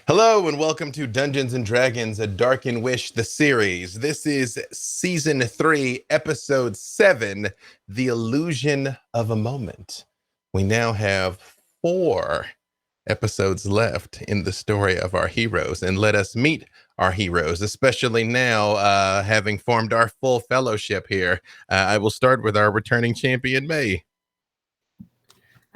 Hello and welcome to Dungeons and Dragons: A Darkened Wish, the series. This is season 3, episode 7, The Illusion of a Moment. We now have 4 episodes left in the story of our heroes, and let us meet our heroes, especially now having formed our full fellowship here. I will start with our returning champion, May.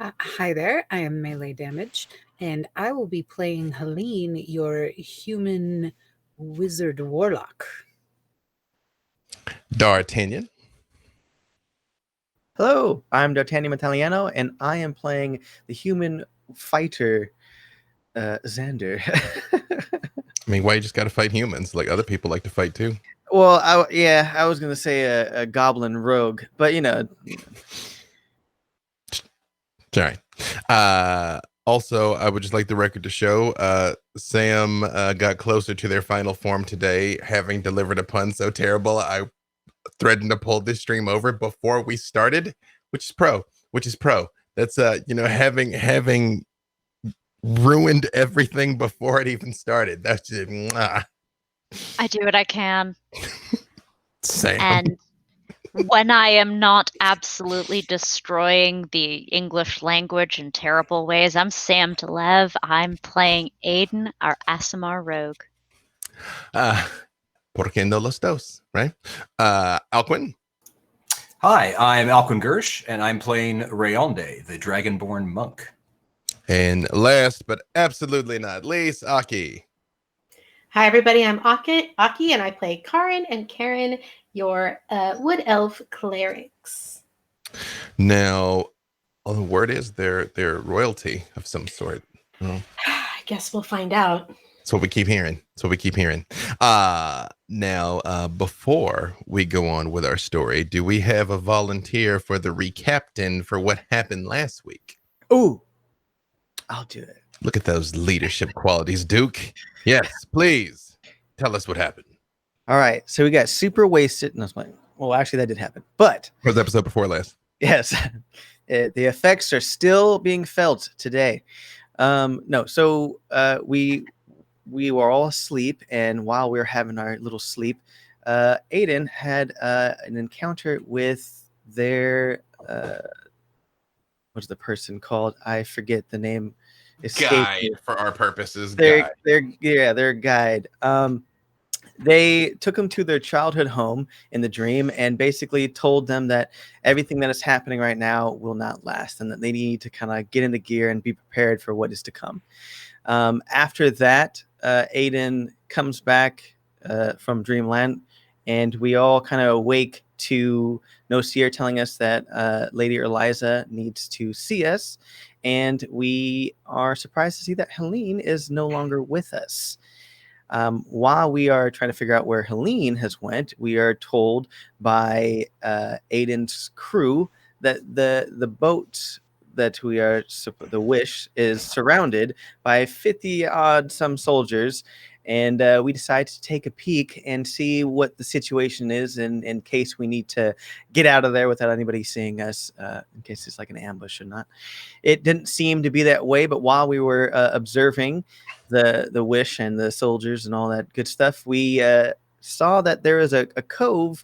Hi there, I am Melee Damage, and I will be playing Helene, your human wizard warlock. D'Artagnan. Hello, I'm D'Artagnan Mattaliano, and I am playing the human fighter, Xander. I mean, why you just got to fight humans? Like other people like to fight too. Well, I was gonna say a goblin rogue, but you know. Sorry. Also, I would just like the record to show Sam got closer to their final form today, having delivered a pun so terrible I threatened to pull this stream over before we started, which is pro. That's having ruined everything before it even started. That's just I do what I can. Sam. And when I am not absolutely destroying the English language in terrible ways, I'm Sam to Leve. I'm playing Aiden, our Aasimar rogue. Porque no los dos, right? Alcuin. Hi, I'm Alcuin Gersh, and I'm playing Rayonde, the Dragonborn monk. And last but absolutely not least, Aki. Hi, everybody. I'm Aki, and I play Karrin and Kerrin, your wood elf clerics. Now, the word is they're royalty of some sort. I guess we'll find out. That's what we keep hearing. Now, before we go on with our story, do we have a volunteer for the recaptain for what happened last week? Ooh, I'll do it. Look at those leadership qualities, Duke. Yes, please. Tell us what happened. All right, so we got super wasted. No, well, actually, that did happen, but What was the episode before last? yes, the effects are still being felt today. So we were all asleep, and while we were having our little sleep, Aiden had an encounter with their what's the person called? I forget the name. Guide for our purposes. Their guide. They took him to their childhood home in the dream and basically told them that everything that is happening right now will not last and that they need to kind of get into gear and be prepared for what is to come. After that, Aiden comes back from dreamland, and we all kind of awake to Nosir telling us that Lady Eliza needs to see us, and we are surprised to see that Helene is no longer with us. While we are trying to figure out where Helene has went, we are told by Aiden's crew that the boat that we are, the Wish, is surrounded by 50 odd some soldiers, and we decide to take a peek and see what the situation is in case we need to get out of there without anybody seeing us, in case it's like an ambush or not. It didn't seem to be that way, but while we were observing the Wish and the soldiers and all that good stuff, we saw that there is a cove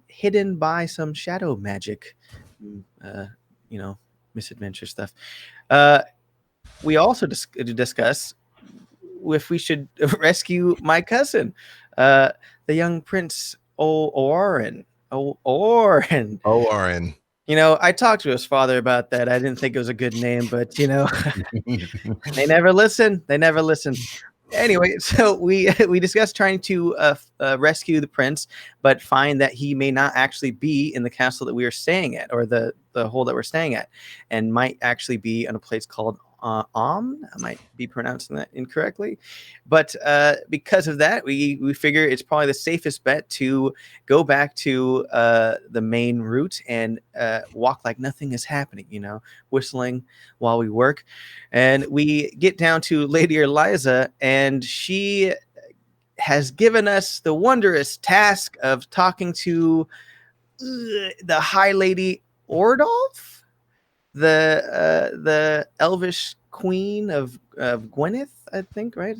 hidden by some shadow magic, misadventure stuff. We also discuss if we should rescue my cousin, the young Prince Oren. Oren. I talked to his father about that. I didn't think it was a good name, but they never listen. Anyway, so we discussed trying to rescue the prince, but find that he may not actually be in the castle that we are staying at, or the hole that we're staying at, and might actually be in a place called I might be pronouncing that incorrectly, but because of that, we figure it's probably the safest bet to go back to the main route and walk like nothing is happening, whistling while we work. And we get down to Lady Eliza, and she has given us the wondrous task of talking to the High Lady Ordolf, the elvish queen of Gwyneth, I think, right?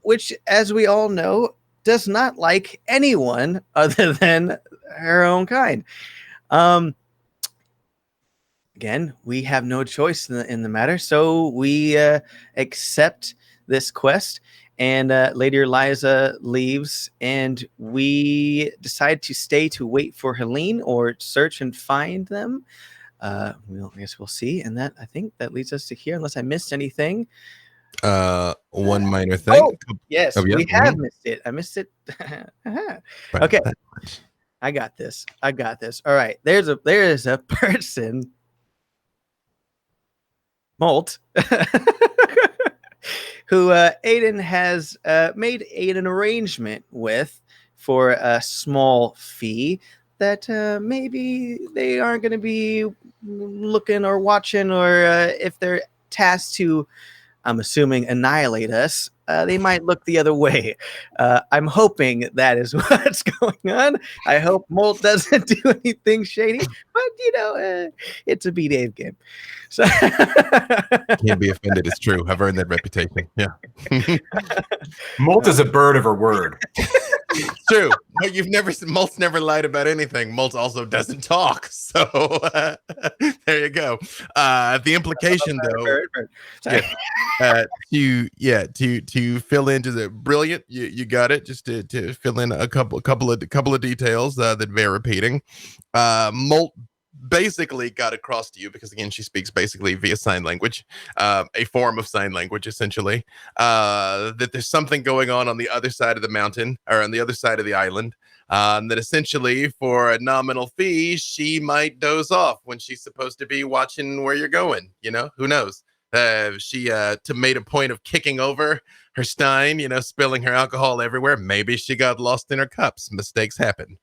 Which, as we all know, does not like anyone other than her own kind. Again, we have no choice in the matter, so we accept this quest. And Lady Eliza leaves, and we decide to stay to wait for Helene or search and find them. I guess we'll see. And that, I think that leads us to here, unless I missed anything. One minor thing. Yes, yeah. we have missed it. I missed it. Okay. I got this. All right. There is a person, Molt, who Aiden has made an arrangement with for a small fee that maybe they aren't going to be looking or watching, or if they're tasked to, I'm assuming, annihilate us, they might look the other way. I'm hoping that is what's going on. I hope Molt doesn't do anything shady, but it's a B-Dave game. So Can't be offended. It's true. I've earned that reputation. Yeah. Molt is a bird of her word. It's true. But Molt's never lied about anything. Molt also doesn't talk. So there you go. The implication, though, to fill into the brilliant, you got it. Just to fill in a couple of details that bear repeating. Molt basically got across to you, because again, she speaks basically via sign language, a form of sign language, essentially, that there's something going on the other side of the mountain, or on the other side of the island, that essentially for a nominal fee, she might doze off when she's supposed to be watching where you're going. Who knows? She made a point of kicking over her stein, spilling her alcohol everywhere. Maybe she got lost in her cups. Mistakes happen,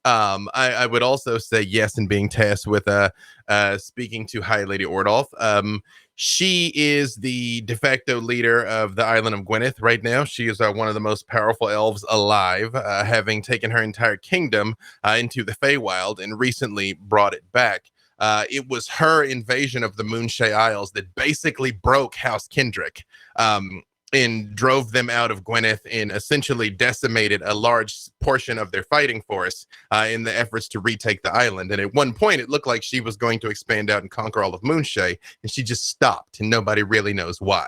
I would also say yes in being tasked with speaking to High Lady Ordolf. She is the de facto leader of the island of Gwyneth right now. She is one of the most powerful elves alive, having taken her entire kingdom into the Feywild and recently brought it back. It was her invasion of the Moonshay Isles that basically broke House Kendrick. And drove them out of Gwyneth and essentially decimated a large portion of their fighting force in the efforts to retake the island. And at one point, it looked like she was going to expand out and conquer all of Moonshay, and she just stopped, and nobody really knows why.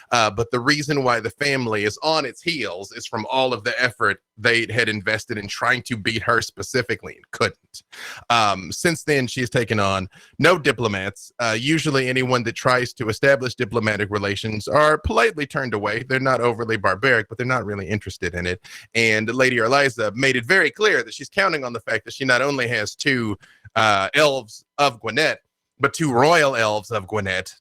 But the reason why the family is on its heels is from all of the effort they had invested in trying to beat her specifically and couldn't. Since then, she's taken on no diplomats. Usually anyone that tries to establish diplomatic relations are politely turned away. They're not overly barbaric, but they're not really interested in it. And Lady Eliza made it very clear that she's counting on the fact that she not only has two elves of Gwyneth, but two royal elves of Gwyneth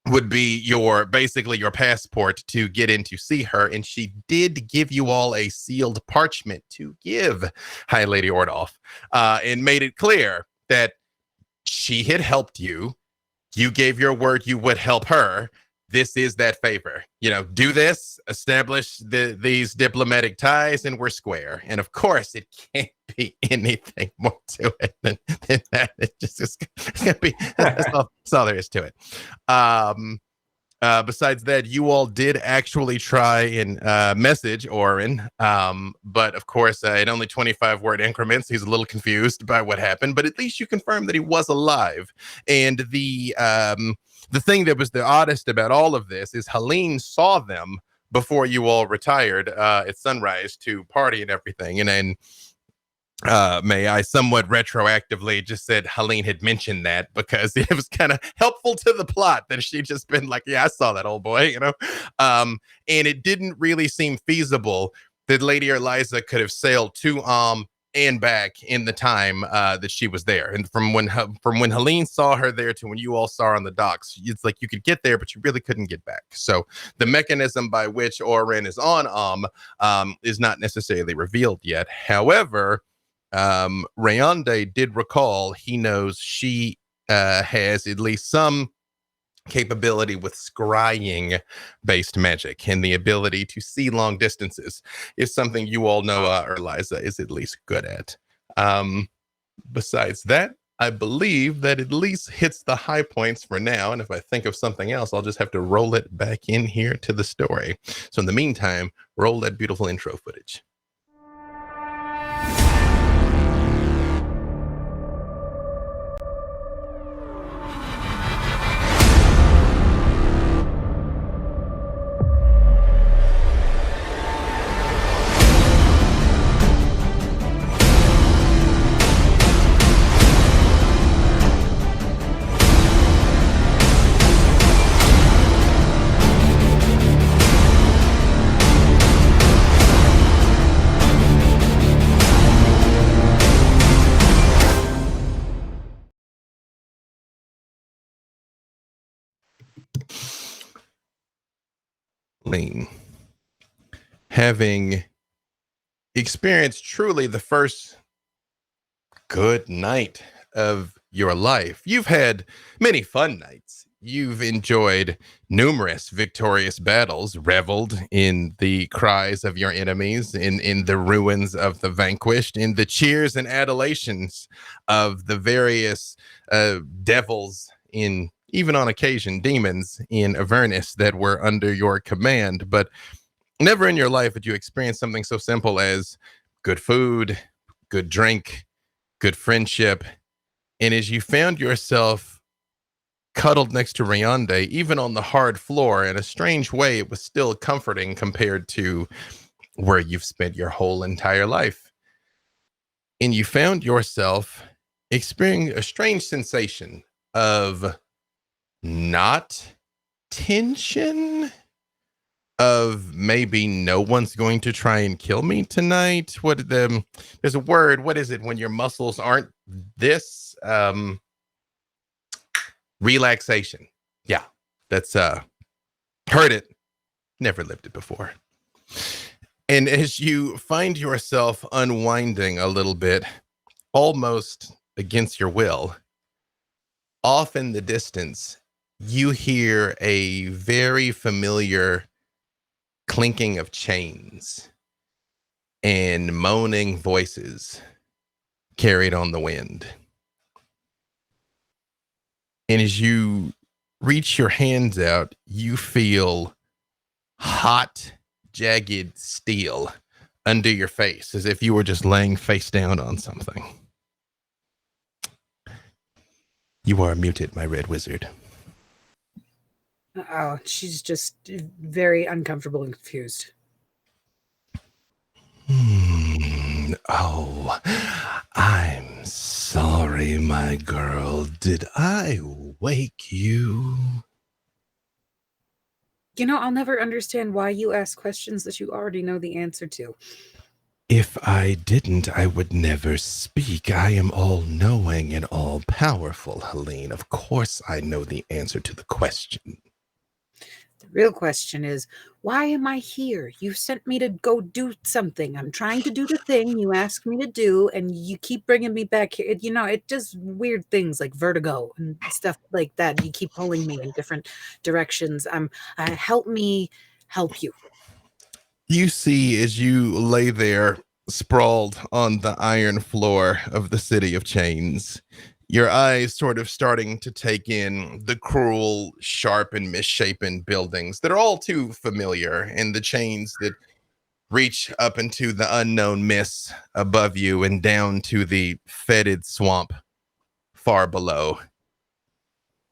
would be basically your passport to get in to see her. And she did give you all a sealed parchment to give High Lady Ordolf, and made it clear that she had helped you. You gave your word you would help her. This is that favor. Do this, establish these diplomatic ties, and we're square. And of course, it can't be anything more to it than that. It's gonna be that's all there is to it. Besides that, you all did actually try and message Orin, but of course, in only 25-word increments, he's a little confused by what happened. But at least you confirmed that he was alive. And the thing that was the oddest about all of this is Helene saw them before you all retired at sunrise to party and everything. And then may I somewhat retroactively just said Helene had mentioned that because it was kind of helpful to the plot that she'd just been like, yeah, I saw that old boy, and it didn't really seem feasible that Lady Eliza could have sailed to and back in the time that she was there. And from when Helene saw her there to when you all saw her on the docks, it's like you could get there, but you really couldn't get back. So the mechanism by which Orin is on is not necessarily revealed yet. However, Rayonde did recall he knows she has at least some capability with scrying based magic, and the ability to see long distances is something you all know Eliza is at least good at. Besides that, I believe that at least hits the high points for now. And if I think of something else, I'll just have to roll it back in here to the story. So in the meantime, roll that beautiful intro footage. Helene, having experienced truly the first good night of your life, you've had many fun nights. You've enjoyed numerous victorious battles, reveled in the cries of your enemies, in the ruins of the vanquished, in the cheers and adulations of the various devils, in even on occasion demons in Avernus that were under your command. But never in your life had you experienced something so simple as good food, good drink, good friendship. And as you found yourself cuddled next to Rayonde, even on the hard floor, in a strange way, it was still comforting compared to where you've spent your whole entire life. And you found yourself experiencing a strange sensation of not tension, of maybe no one's going to try and kill me tonight. There's a word, what is it when your muscles aren't this? Relaxation. Yeah, that's heard it, never lived it before. And as you find yourself unwinding a little bit, almost against your will, off in the distance, you hear a very familiar clinking of chains and moaning voices carried on the wind. And as you reach your hands out, you feel hot, jagged steel under your face, as if you were just laying face down on something. You are muted, my red wizard. Oh, she's just very uncomfortable and confused. Oh, I'm sorry, my girl. Did I wake you? You know, I'll never understand why you ask questions that you already know the answer to. If I didn't, I would never speak. I am all-knowing and all-powerful, Helene. Of course I know the answer to the question. The real question is, why am I here? You sent me to go do something. I'm trying to do the thing you asked me to do, and you keep bringing me back here. You know, it does weird things like vertigo and stuff like that. You keep pulling me in different directions. Help me help you. You see, as you lay there sprawled on the iron floor of the City of Chains, your eyes sort of starting to take in the cruel, sharp, and misshapen buildings that are all too familiar, and the chains that reach up into the unknown mists above you and down to the fetid swamp far below.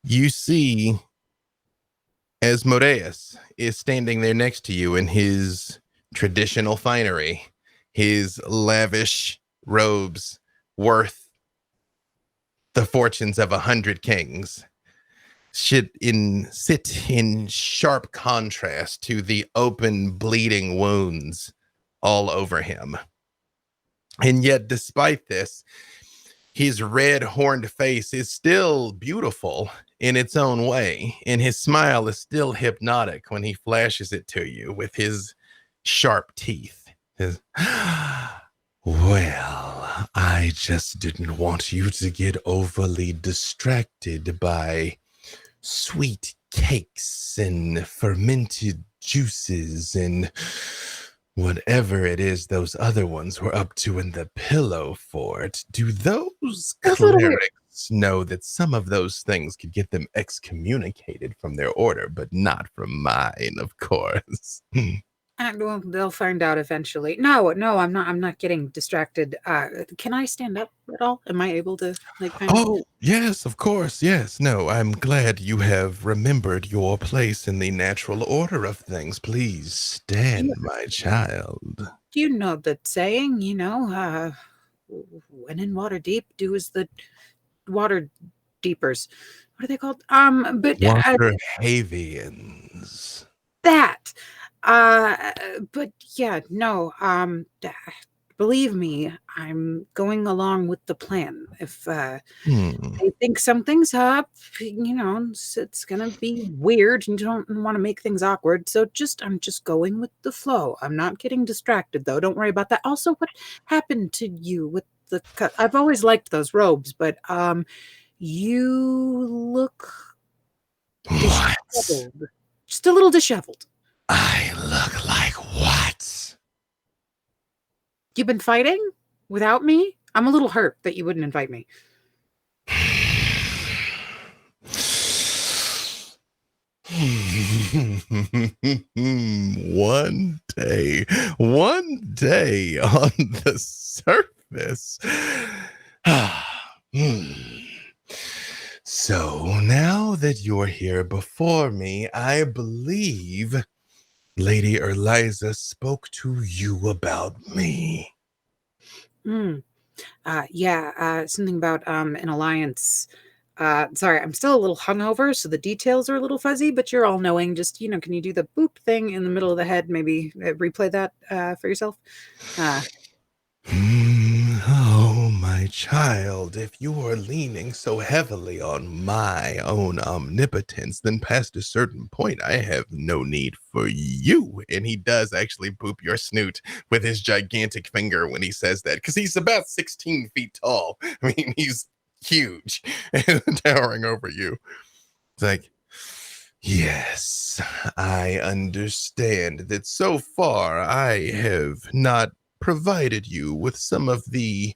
You see Esmeres is standing there next to you in his traditional finery, his lavish robes worth the fortunes of 100 kings, sit in sharp contrast to the open bleeding wounds all over him. And yet, despite this, his red horned face is still beautiful in its own way, and his smile is still hypnotic when he flashes it to you with his sharp teeth. Well, I just didn't want you to get overly distracted by sweet cakes and fermented juices and whatever it is those other ones were up to in the pillow fort. Do those That's a little weird. clerics course, know that some of those things could get them excommunicated from their order, but not from mine, of course. Well, they'll find out eventually. No, I'm not. I'm not getting distracted. Can I stand up at all? Am I able to, like, kind of? Oh, yes, of course. Yes. No, I'm glad you have remembered your place in the natural order of things. Please stand, my child. Do you know the saying? When in water deep, do as the water deepers. What are they called? But Water Havians. that. But yeah, no. Believe me, I'm going along with the plan. If I think something's up, it's gonna be weird, and you don't want to make things awkward. So I'm just going with the flow. I'm not getting distracted, though. Don't worry about that. Also, what happened to you with the cut? I've always liked those robes, but you look disheveled. Just a little disheveled. I look like what? You've been fighting without me? I'm a little hurt that you wouldn't invite me. One day on the surface. So now that you're here before me, I believe Lady Eliza spoke to you about me. Something about an alliance. Sorry, I'm still a little hungover, so the details are a little fuzzy, but you're all knowing. Just, can you do the boop thing in the middle of the head? Maybe replay that for yourself? Oh, my child, if you are leaning so heavily on my own omnipotence, then past a certain point, I have no need for you. And he does actually boop your snoot with his gigantic finger when he says that, because he's about 16 feet tall. I mean, he's huge and towering over you. It's like, yes, I understand that so far I have not provided you with some of the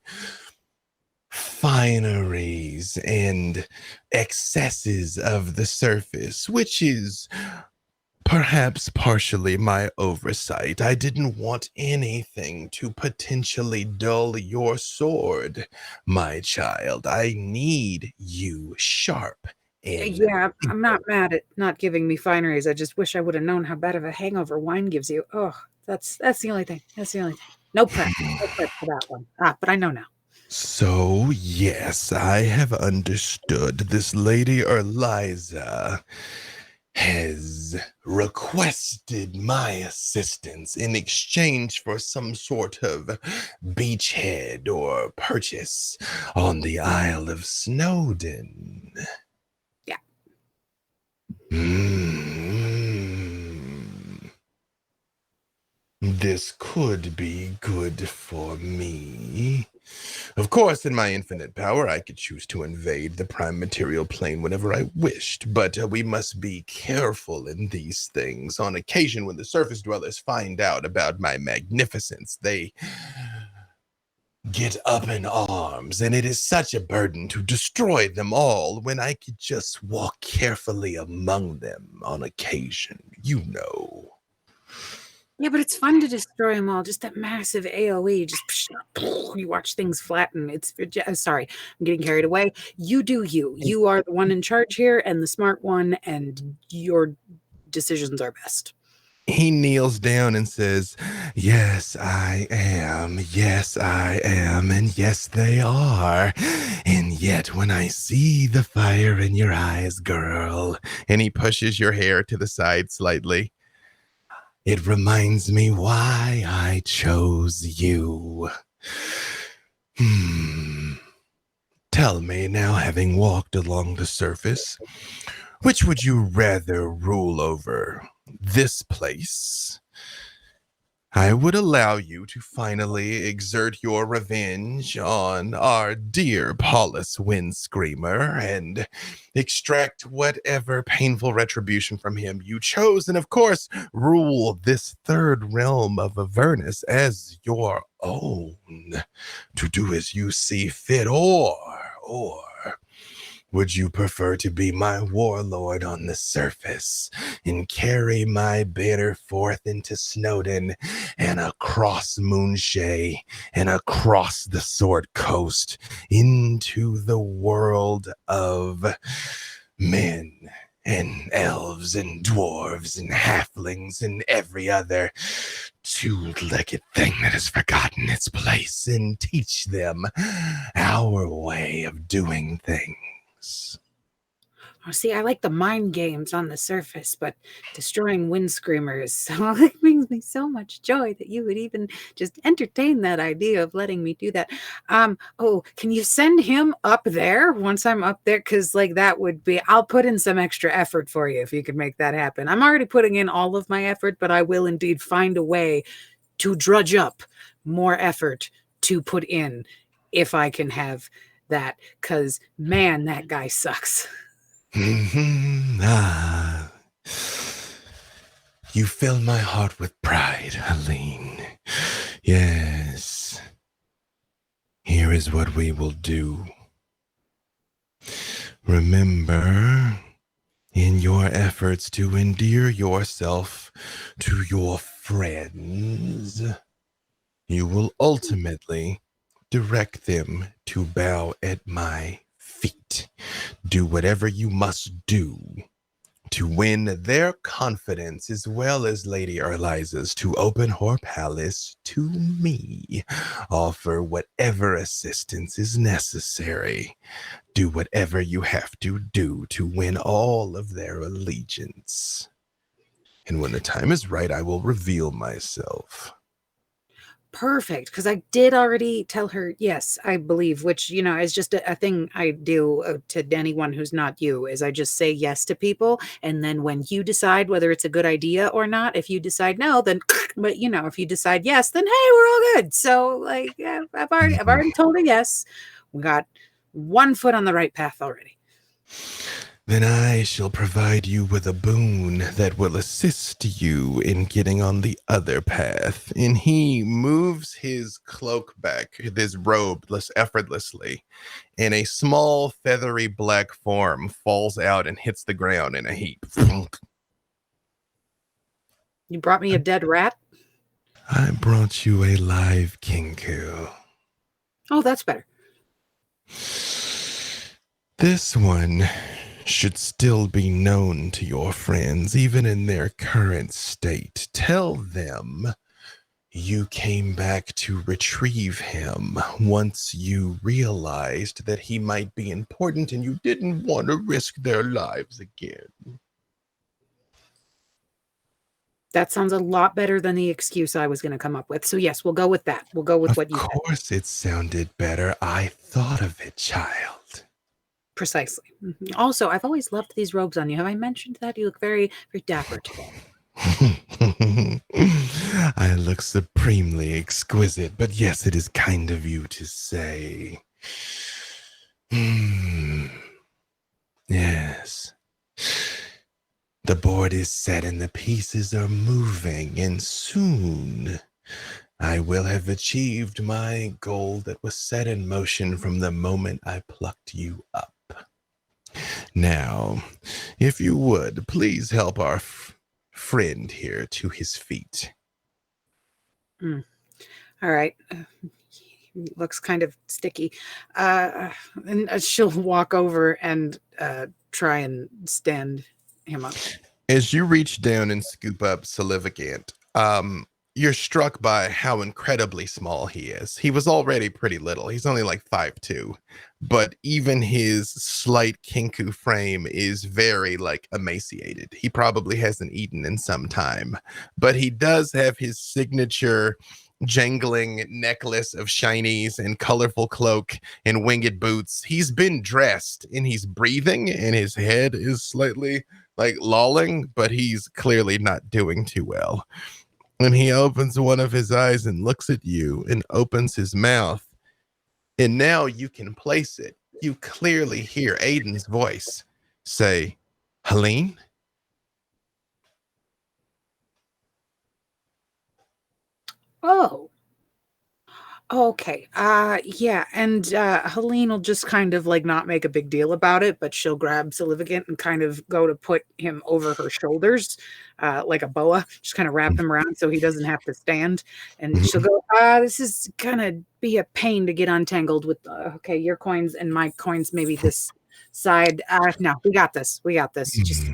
fineries and excesses of the surface, which is perhaps partially my oversight. I didn't want anything to potentially dull your sword, my child. I need you sharp. Yeah, I'm not mad at not giving me fineries. I just wish I would have known how bad of a hangover wine gives you. Oh, that's the only thing. That's the only thing. No prep for that one. But I know now. So, yes, I have understood. This Lady Eliza has requested my assistance in exchange for some sort of beachhead or purchase on the Isle of Snowden. Yeah. This could be good for me. Of course, in my infinite power, I could choose to invade the prime material plane whenever I wished, but we must be careful in these things. On occasion, when the surface dwellers find out about my magnificence, they get up in arms, and it is such a burden to destroy them all when I could just walk carefully among them on occasion, Yeah, but it's fun to destroy them all. Just that massive AoE. Just you watch things flatten. Sorry, I'm getting carried away. You do you. You are the one in charge here and the smart one, and your decisions are best. He kneels down and says, yes, I am. Yes, I am. And yes, they are. And yet when I see the fire in your eyes, girl, and he pushes your hair to the side slightly, it reminds me why I chose you. Tell me now, having walked along the surface, which would you rather rule over? This place? I would allow you to finally exert your revenge on our dear Paulus Windscreamer and extract whatever painful retribution from him you chose, and of course, rule this third realm of Avernus as your own, to do as you see fit, or are. Would you prefer to be my warlord on the surface and carry my banner forth into Snowden and across Moonshay and across the Sword Coast into the world of men and elves and dwarves and halflings and every other two-legged thing that has forgotten its place, and teach them our way of doing things? Oh, see, I like the mind games on the surface, but destroying wind screamers, so it brings me so much joy that you would even just entertain that idea of letting me do that. Oh, can you send him up there once I'm up there? Because like that would be, I'll put in some extra effort for you if you could make that happen. I'm already putting in all of my effort, but I will indeed find a way to drudge up more effort to put in if I can have that, because man, that guy sucks. Ah, you fill my heart with pride, Helene. Yes. Here is what we will do. Remember, in your efforts to endear yourself to your friends, you will ultimately direct them to bow at my feet. Do whatever you must do to win their confidence, as well as Lady Erliza's, to open her palace to me. Offer whatever assistance is necessary. Do whatever you have to do to win all of their allegiance. And when the time is right, I will reveal myself. Perfect, because I did already tell her yes, I believe, which, you know, is just a thing I do to anyone who's not you, is I just say yes to people, and then when you decide whether it's a good idea or not, if you decide no, then but you know, if you decide yes, then hey, we're all good. So like, yeah, I've already told her yes. We got one foot on the right path already. Then I shall provide you with a boon that will assist you in getting on the other path. And he moves his cloak back, his robe, less effortlessly, and a small feathery black form falls out and hits the ground in a heap. You brought me a dead rat? I brought you a live kinku. Oh, that's better. This one should still be known to your friends, even in their current state. Tell them you came back to retrieve him once you realized that he might be important and you didn't want to risk their lives again. That sounds a lot better than the excuse I was going to come up with. So yes, we'll go with that. We'll go with what you said. Of course it sounded better. I thought of it, child. Precisely. Mm-hmm. Also, I've always loved these robes on you. Have I mentioned that? You look very, very dapper today. I look supremely exquisite, but yes, it is kind of you to say. Yes. The board is set and the pieces are moving, and soon I will have achieved my goal that was set in motion from the moment I plucked you up. Now, if you would, please help our friend here to his feet. All right. Looks kind of sticky. And she'll walk over and try and stand him up. As you reach down and scoop up Silvagant, you're struck by how incredibly small he is. He was already pretty little. He's only like 5'2", but even his slight kinku frame is very like emaciated. He probably hasn't eaten in some time, but he does have his signature jangling necklace of shinies and colorful cloak and winged boots. He's been dressed and he's breathing and his head is slightly like lolling, but he's clearly not doing too well. And he opens one of his eyes and looks at you and opens his mouth. And now you can place it. You clearly hear Aiden's voice say, Helene? Okay. Yeah. And Helene will just kind of like not make a big deal about it, but she'll grab Silvagant and kind of go to put him over her shoulders, like a boa, just kind of wrap him around so he doesn't have to stand. And she'll go, this is gonna be a pain to get untangled with. Okay, your coins and my coins, maybe this side. No, we got this. We got this. Just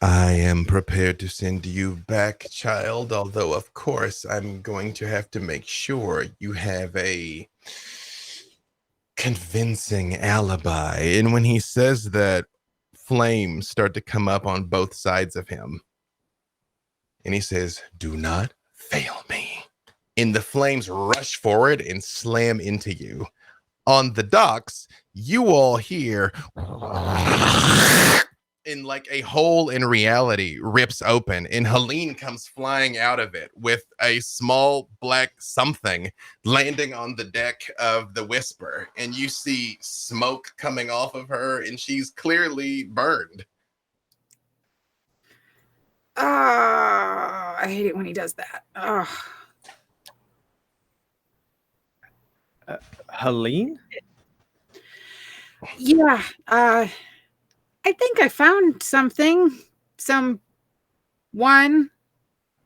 I am prepared to send you back, child, although, of course, I'm going to have to make sure you have a convincing alibi. And when he says that, flames start to come up on both sides of him. And he says, "Do not fail me." And the flames rush forward and slam into you. On the docks, you all hear and like a hole in reality rips open, and Helene comes flying out of it with a small black something landing on the deck of the Whisper, and you see smoke coming off of her, and she's clearly burned. I hate it when he does that. Helene? Yeah. I think I found something. Someone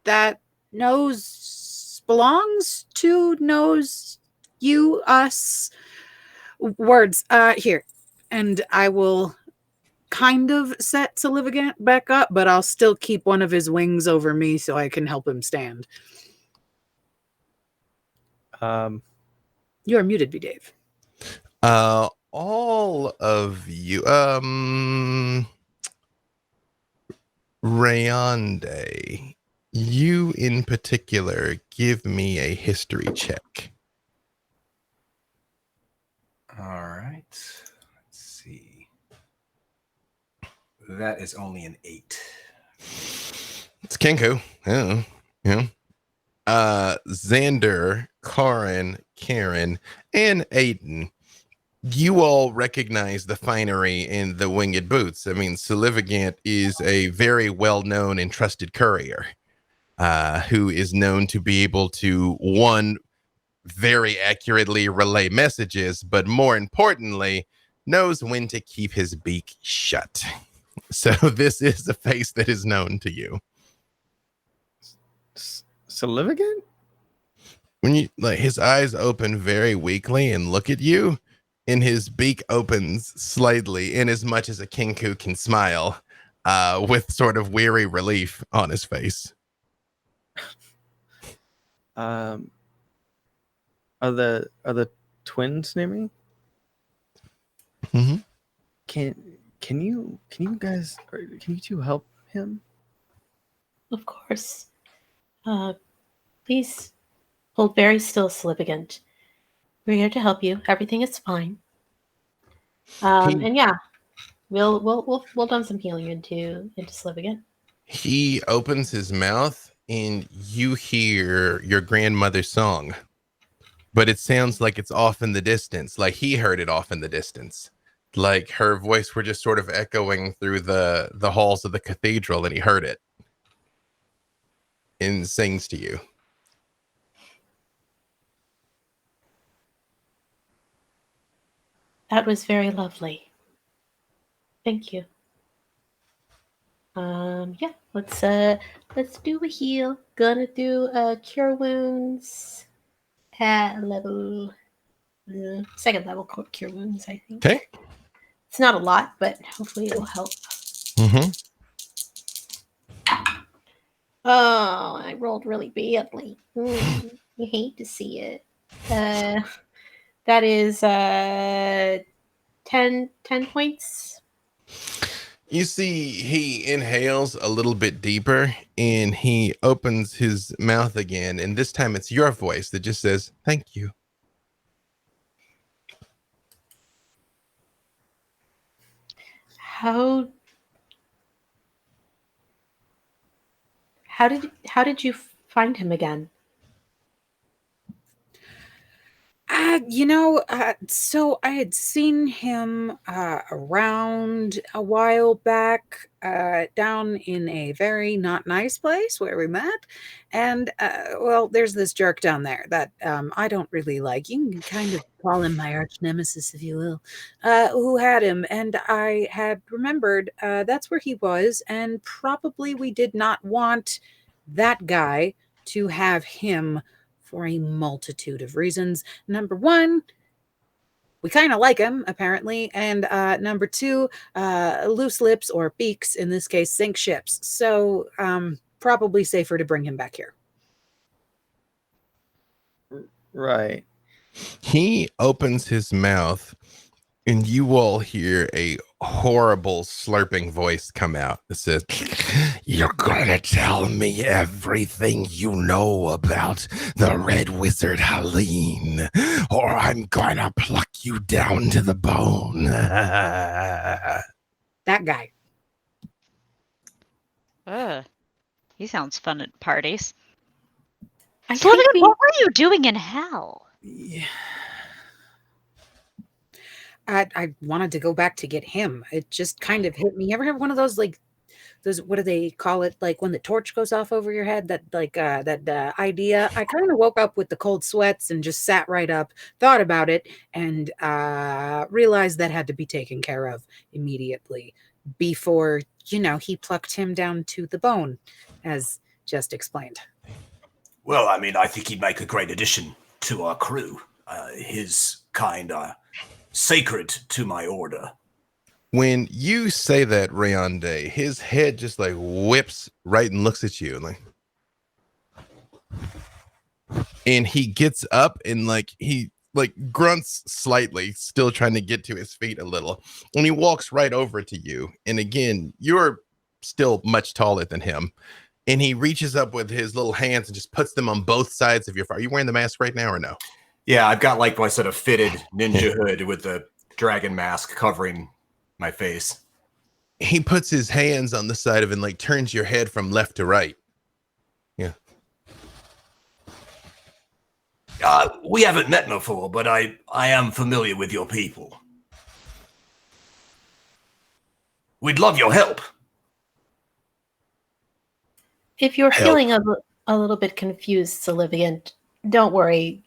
that belongs to, knows you, us. Words. Here. And I will kind of set Silvagant back up, but I'll still keep one of his wings over me so I can help him stand. You are muted, B. Dave. All of you, Rayonde, you in particular, give me a history check. All right. Let's see. That is only an 8. It's Kenku. Yeah. Xander, Karrin, Kerrin, and Aiden. You all recognize the finery in the winged boots. I mean, Silvagant is a very well-known and trusted courier who is known to be able to, one, very accurately relay messages, but more importantly, knows when to keep his beak shut. So this is a face that is known to you. Silvagant? When you like, his eyes open very weakly and look at you, and his beak opens slightly, in as much as a Kenku can smile, with sort of weary relief on his face. Are the twins near me? Mm-hmm. Can you guys, can you two help him? Of course. Please hold very still, Silvagant. We're here to help you. Everything is fine. And yeah, we'll dump some healing into Silvagant. He opens his mouth, and you hear your grandmother's song, but it sounds like it's off in the distance. Like he heard it off in the distance. Like her voice were just sort of echoing through the halls of the cathedral, and he heard it and sings to you. That was very lovely. Thank you. Yeah, let's do a heal. Gonna do cure wounds at level second level cure wounds, I think. Okay. It's not a lot, but hopefully it will help. Mm-hmm. Oh, I rolled really badly. You hate to see it. That is 10 points. You see, he inhales a little bit deeper, and he opens his mouth again, and this time it's your voice that just says, "Thank you." How did you find him again? So I had seen him around a while back down in a very not nice place where we met. And, well, there's this jerk down there that I don't really like. You can kind of call him my arch nemesis, if you will, who had him. And I had remembered that's where he was. And probably we did not want that guy to have him for a multitude of reasons. Number one, we kind of like him, apparently. And number two, loose lips or beaks, in this case, sink ships. So probably safer to bring him back here. Right. He opens his mouth, and you all hear a horrible slurping voice come out that says, "You're gonna tell me everything you know about the Red Wizard Helene, or I'm gonna pluck you down to the bone." That guy. He sounds fun at parties. I Silvagant, think we, what were you doing in hell? Yeah. I wanted to go back to get him. It just kind of hit me. You ever have one of those, like, those, what do they call it? Like when the torch goes off over your head, that like that idea. I kind of woke up with the cold sweats and just sat right up, thought about it, and realized that had to be taken care of immediately before, he plucked him down to the bone, as just explained. Well, I mean, I think he'd make a great addition to our crew. His kind are sacred to my order. When you say that, Rayonde, his head just like whips right and looks at you, and he gets up and he grunts slightly, still trying to get to his feet a little, and he walks right over to you. And again, you're still much taller than him, and he reaches up with his little hands and just puts them on both sides of your fire. Are you wearing the mask right now or no? Yeah, I've got like my sort of fitted ninja hood with the dragon mask covering my face. He puts his hands on the side of it and turns your head from left to right. Yeah. We haven't met before, but I am familiar with your people. We'd love your help. if you're feeling a little bit confused, Silvagant, don't worry.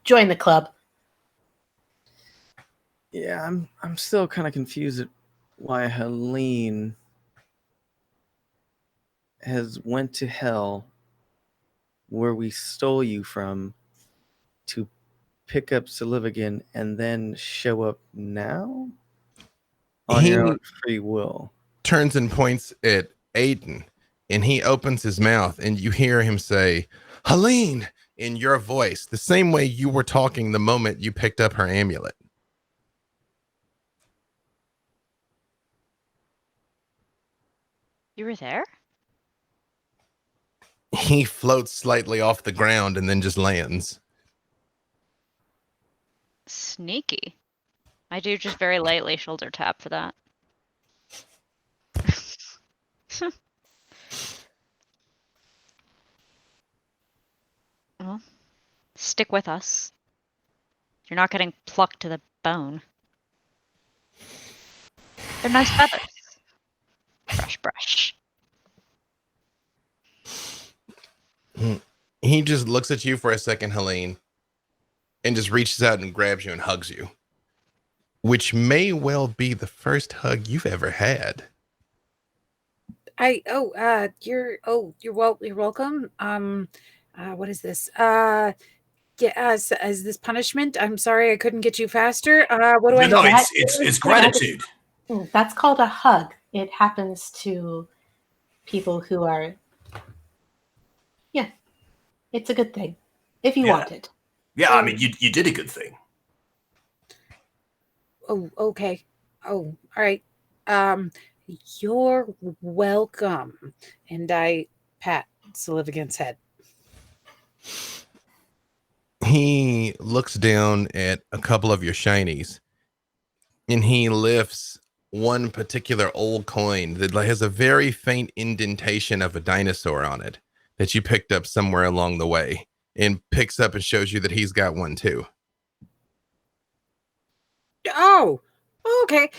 Join the club. Yeah, I'm still kind of confused at why Helene has went to hell where we stole you from to pick up Silvagant and then show up now on your own free will. Turns and points at Aiden, and he opens his mouth, and you hear him say, "Helene," in your voice, the same way you were talking the moment you picked up her amulet. You were there? He floats slightly off the ground and then just lands. Sneaky. I do just very lightly shoulder tap for that. Well, stick with us. You're not getting plucked to the bone. They're nice feathers. Brush, brush. He just looks at you for a second, Helene, and just reaches out and grabs you and hugs you, which may well be the first hug you've ever had. You're welcome. What is this? Is this punishment? I'm sorry I couldn't get you faster. What do I? No, it's gratitude. That's called a hug. It happens to people who are. Yeah, it's a good thing if you want it. Yeah, I mean, you did a good thing. Oh, okay. Oh, all right. You're welcome. And I pat Silvagant's head. He looks down at a couple of your shinies, and he lifts one particular old coin that has a very faint indentation of a dinosaur on it that you picked up somewhere along the way, and picks up and shows you that he's got one too. Oh, okay.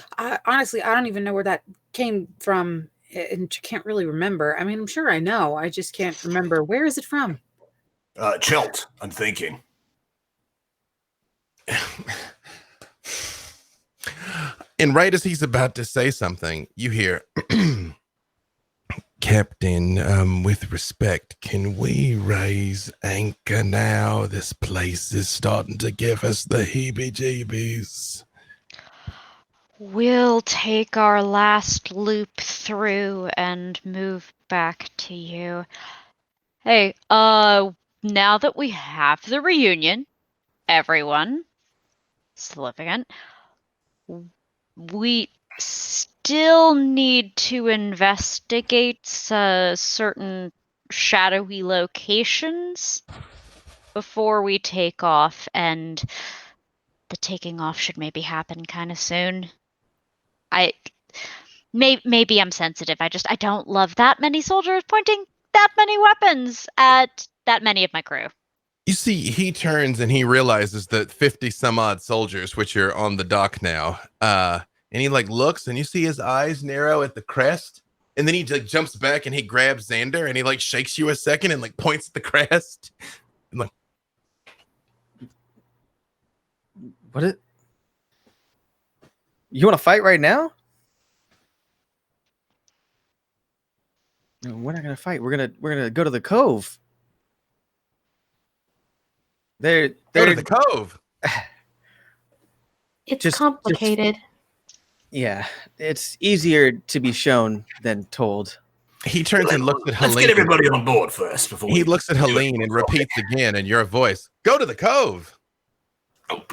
Honestly, I don't even know where that came from, and can't really remember. I mean, I'm sure I know. I just can't remember. Where is it from? Chelt, I'm thinking. And right as he's about to say something, you hear, Captain, with respect, can we raise anchor now? This place is starting to give us the heebie-jeebies. We'll take our last loop through and move back to you. Hey, now that we have the reunion, everyone, Silvagant, we still need to investigate certain shadowy locations before we take off, and the taking off should maybe happen kind of soon. Maybe I'm sensitive. I don't love that many soldiers pointing that many weapons at that many of my crew. You see, he turns and he realizes that 50 some odd soldiers, which are on the dock now, and he like looks and you see his eyes narrow at the crest, and then he like jumps back and he grabs Xander and he like shakes you a second and like points at the crest. And, like, What it? You want to fight right now? No, we're not gonna fight. We're gonna go to the cove. go to the cove. It's complicated. Yeah, it's easier to be shown than told. He turns and looks at Helene. Let's get everybody on board first before he looks at Helene and repeats again in your voice, go to the cove. Oh.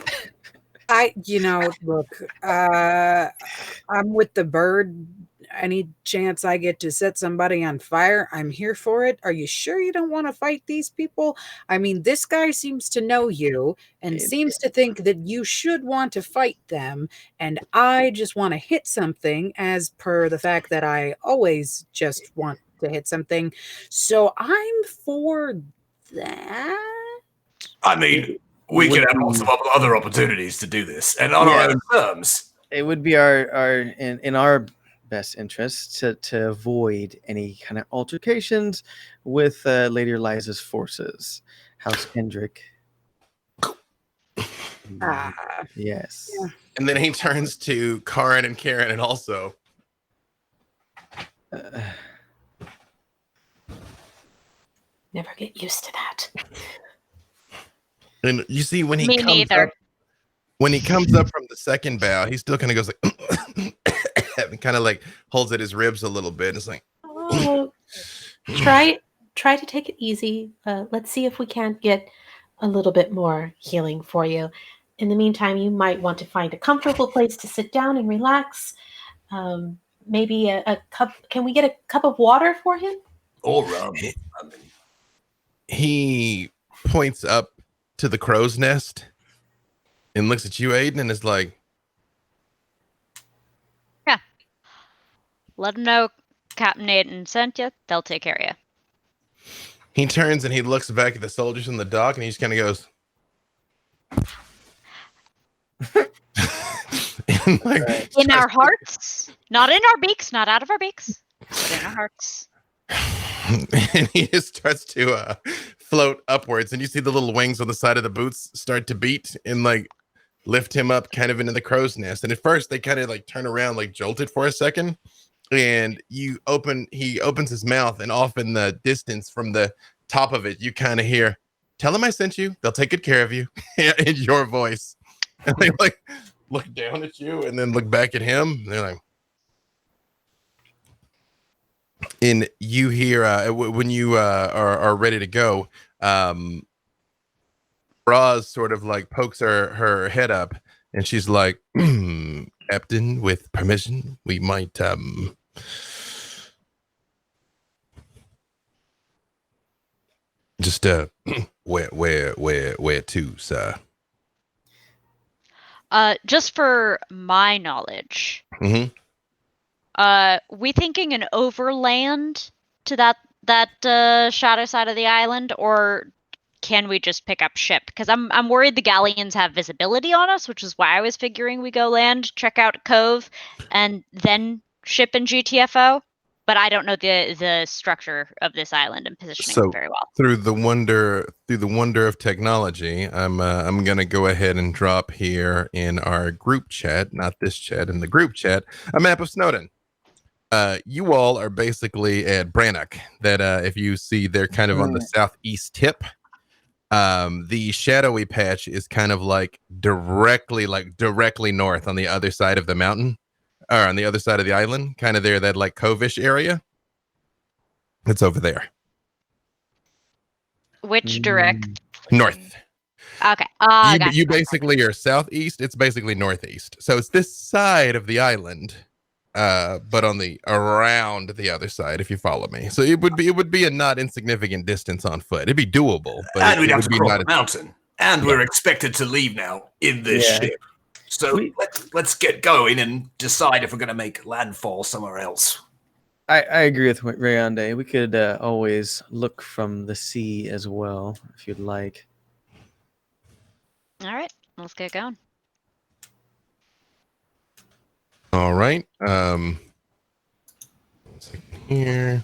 Look, I'm with the bird. Any chance I get to set somebody on fire, I'm here for it. Are you sure you don't want to fight these people? I mean, this guy seems to know you and seems to think that you should want to fight them. And I just want to hit something, as per the fact that I always just want to hit something. So I'm for that. I mean, we can have lots of other opportunities to do this, and on our own terms. It would be in our best interest to avoid any kind of altercations with Lady Eliza's forces. House Kendrick. Yes. Yeah. And then he turns to Karrin and Kerrin and also. Never get used to that. And you see when he Me comes neither. up, when he comes up from the second bow, he still kind of goes like and kind of like holds at his ribs a little bit. It's like, Oh, try to take it easy. Let's see if we can't get a little bit more healing for you. In the meantime, you might want to find a comfortable place to sit down and relax. Maybe a cup. Can we get a cup of water for him? Or rum. He points up to the crow's nest and looks at you, Aiden, and is like, yeah. Let them know Captain Aiden sent you. They'll take care of you. He turns and he looks back at the soldiers on the dock and he just kind of goes, and like, in our hearts, not in our beaks, not out of our beaks, but in our hearts. and he just starts to float upwards, and you see the little wings on the side of the boots start to beat and like lift him up kind of into the crow's nest. And at first they kind of like turn around, like jolted for a second, and he opens his mouth, and off in the distance from the top of it you kind of hear, tell them I sent you, they'll take good care of you, in your voice. And they like look down at you and then look back at him, and they're like, and you hear when you are ready to go, Roz sort of like pokes her head up, and she's like, Captain, with permission, we might just where to, sir? Just for my knowledge, Mm-hmm. we thinking an overland to that shadow side of the island, or can we just pick up ship? Because I'm worried the galleons have visibility on us, which is why I was figuring we go land, check out Cove, and then ship in GTFO. But I don't know the structure of this island and positioning So very well. through the wonder of technology, I'm gonna go ahead and drop here in our group chat, not this chat, in the group chat, a map of Snowdon. You all are basically at Brannock. That if you see, they're kind of on the southeast tip. The shadowy patch is kind of like directly north on the other side of the mountain, or on the other side of the island, kind of there, that like Cove-ish area. It's over there. Which direct? North. Okay. You basically are southeast. It's basically northeast. So it's this side of the island, but on the around the other side, if you follow me. So it would be a not insignificant distance on foot. It'd be doable, but and we'd have to be cross not the mountain. And we're expected to leave now in this ship. So let's get going and decide if we're going to make landfall somewhere else. I agree with Rayonde. We could always look from the sea as well, if you'd like. All right, let's get going. All right. One second here.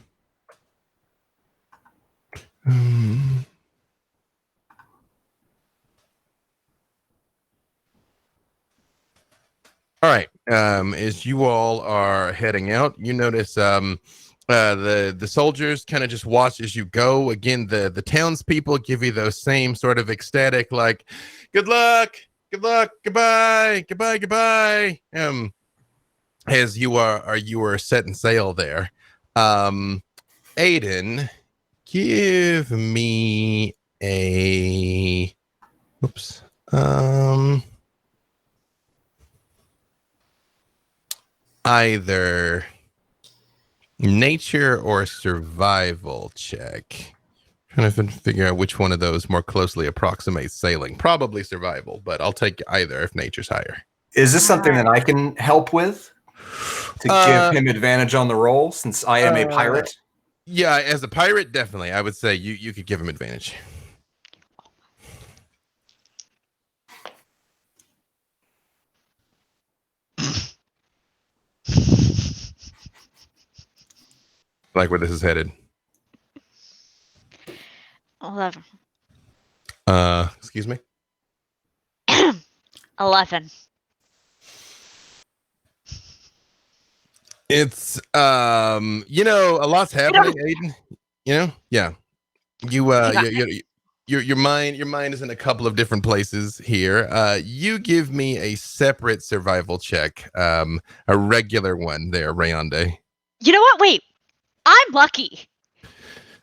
All right. As you all are heading out, you notice the soldiers kind of just watch as you go. Again, the townspeople give you those same sort of ecstatic, like, good luck, goodbye. As you are setting sail there. Aiden, give me a either nature or survival check. Trying to figure out which one of those more closely approximates sailing. Probably survival, but I'll take either if nature's higher. Is this something that I can help with to give him advantage on the roll, since I am a pirate? Yeah, as a pirate, definitely. I would say you could give him advantage. Like where this is headed. 11. Excuse me? 11. It's a lot's happening, Aiden. Yeah. Your mind is in a couple of different places here. You give me a separate survival check, a regular one there, Rayonde. You know what? Wait, I'm lucky.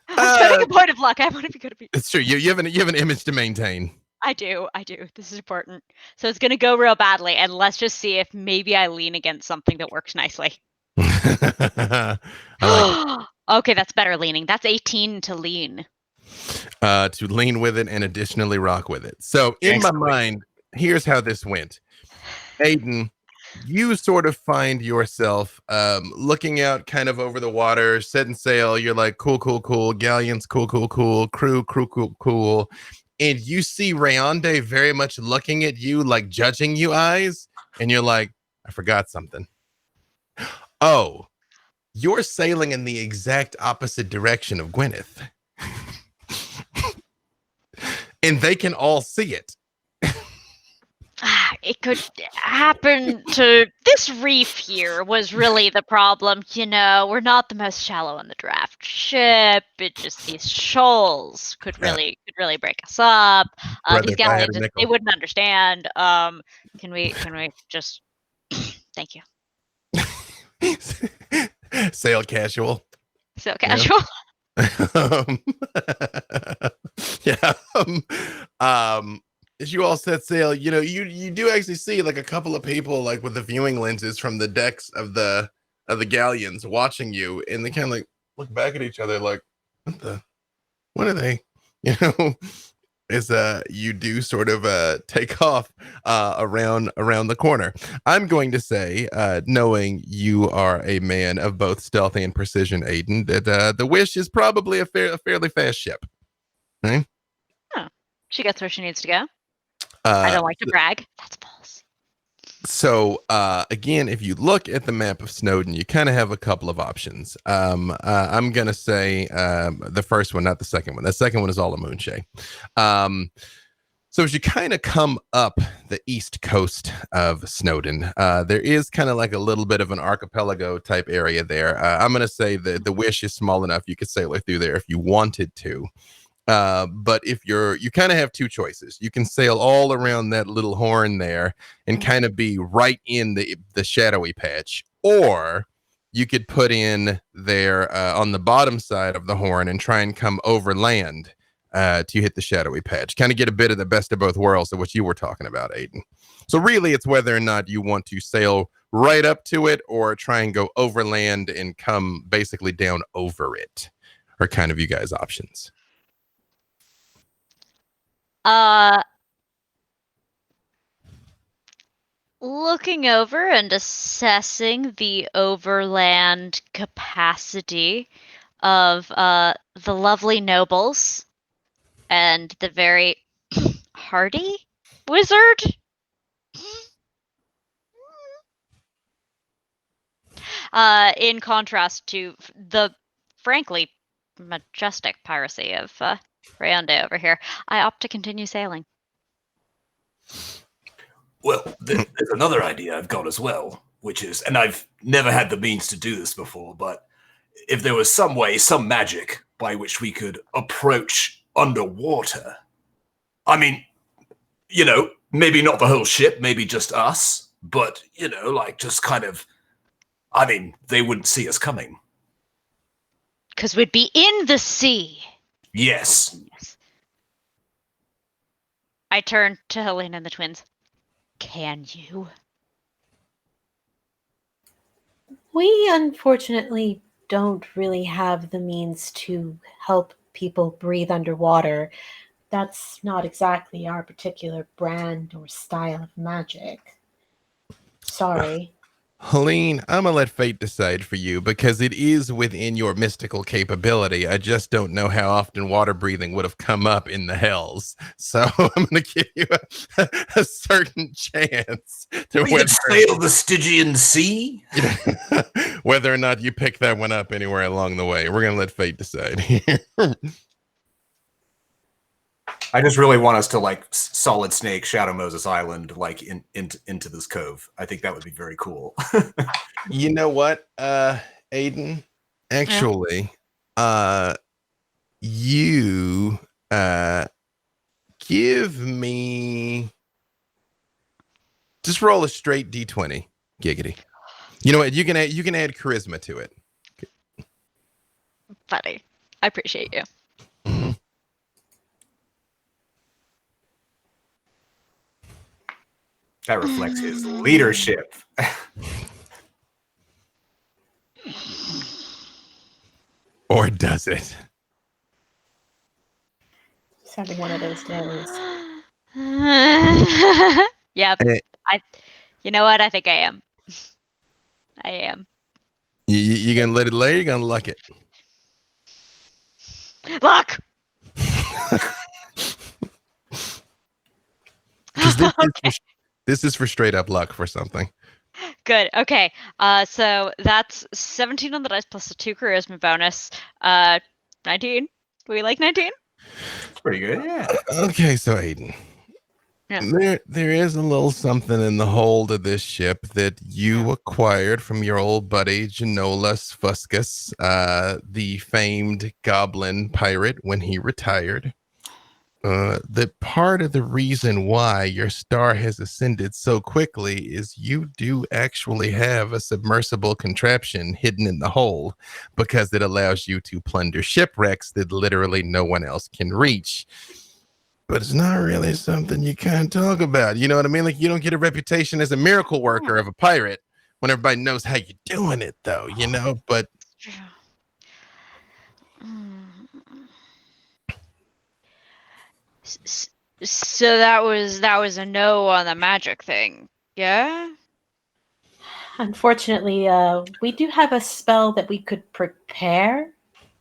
I'm spending a point of luck. I want to be good at it. It's true. You have an image to maintain. I do. This is important. So it's going to go real badly, and let's just see if maybe I lean against something that works nicely. I like Okay, that's better leaning. That's 18 to lean. To lean with it and additionally rock with it. So in my mind, here's how this went. Aiden, you sort of find yourself looking out kind of over the water, setting sail. You're like, cool. Galleons, cool. Crew, cool. And you see Rayonde very much looking at you, like judging you eyes. And you're like, I forgot something. Oh, you're sailing in the exact opposite direction of Gwyneth. And they can all see it. It could happen to this reef here was really the problem. We're not the most shallow on the draft ship. It just these shoals could really break us up. These galleons, they wouldn't understand. Can we just thank you. Sail casual. As you all set sail, you do actually see like a couple of people like with the viewing lenses from the decks of the galleons watching you, and they kind of like look back at each other like, what are they? As you do sort of take off around the corner. I'm going to say, knowing you are a man of both stealthy and precision, Aiden, that the Wish is probably a fairly fast ship. Right? Huh. She gets where she needs to go. I don't like to brag. That's false. So again, if you look at the map of Snowden, you kind of have a couple of options. I'm gonna say the first one, not the second one. The second one is all a moonshade. So as you kind of come up the east coast of Snowden, there is kind of like a little bit of an archipelago type area there. I'm gonna say the Wish is small enough you could sail it through there if you wanted to. But if you kind of have two choices. You can sail all around that little horn there and kind of be right in the shadowy patch, or you could put in there on the bottom side of the horn and try and come over land to hit the shadowy patch. Kind of get a bit of the best of both worlds of what you were talking about, Aiden. So really, it's whether or not you want to sail right up to it or try and go over land and come basically down over it, are kind of you guys' options. Looking over and assessing the overland capacity of the lovely nobles and the very hardy wizard. In contrast to the frankly majestic piracy of Rayonde over here, I opt to continue sailing. Well, there's another idea I've got as well, which is, and I've never had the means to do this before, but if there was some way, some magic by which we could approach underwater. I mean, you know, maybe not the whole ship, maybe just us, but, you know, like just kind of, I mean, they wouldn't see us coming. Because we'd be in the sea. Yes. I turn to Helene and the twins. Can you? We unfortunately don't really have the means to help people breathe underwater. That's not exactly our particular brand or style of magic. Sorry. Helene, I'm going to let fate decide for you because it is within your mystical capability. I just don't know how often water breathing would have come up in the hells. So I'm going to give you a certain chance to We could sail the Stygian Sea? Whether or not you pick that one up anywhere along the way. We're going to let fate decide here. I just really want us to like Solid Snake, Shadow Moses Island, like into this cove. I think that would be very cool. You know what, Aiden? Actually, you give me just roll a straight D20, giggity. You know what? You can add charisma to it. Funny. I appreciate you. Mm-hmm. That reflects his leadership. Or does it? Just having one of those days. Yep. You know what? I think I am. I am. You gonna let it lay? You're gonna luck it. Luck. This is for straight up luck for something. Good. Okay. So that's 17 on the dice plus a 2 charisma bonus. 19. We like 19? It's pretty good. Yeah. Okay, so Aiden. Yeah. There is a little something in the hold of this ship that you acquired from your old buddy Genolas Fuscus, the famed goblin pirate when he retired. The part of the reason why your star has ascended so quickly is you do actually have a submersible contraption hidden in the hull because it allows you to plunder shipwrecks that literally no one else can reach. But it's not really something you can't talk about. You know what I mean? Like, you don't get a reputation as a miracle worker of a pirate when everybody knows how you're doing it, though, you know? But so that was a no on the magic thing. Yeah? Unfortunately, we do have a spell that we could prepare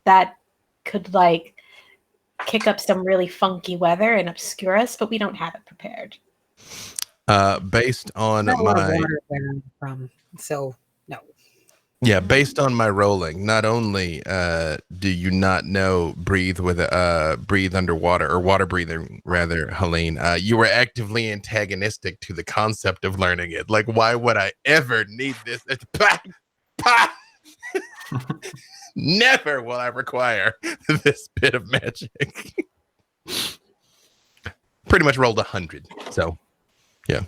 that could like kick up some really funky weather and obscure us, but we don't have it prepared. Based on Not a lot of my water where I'm from, so no. Yeah, based on my rolling, not only do you not know breathe underwater or water breathing rather, Helene, you were actively antagonistic to the concept of learning it. Like, why would I ever need this? Never will I require this bit of magic. Pretty much rolled 100, so yeah.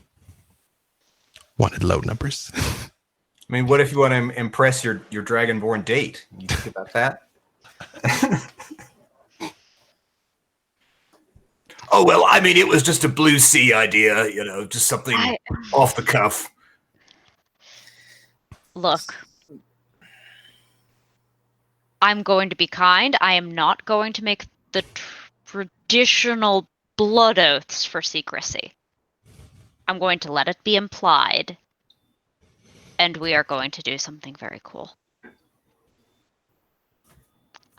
Wanted low numbers. I mean, what if you want to impress your dragonborn date? You think about that? Oh, well, I mean, it was just a blue sea idea, just something off the cuff. Look, I'm going to be kind. I am not going to make the traditional blood oaths for secrecy. I'm going to let it be implied. And we are going to do something very cool.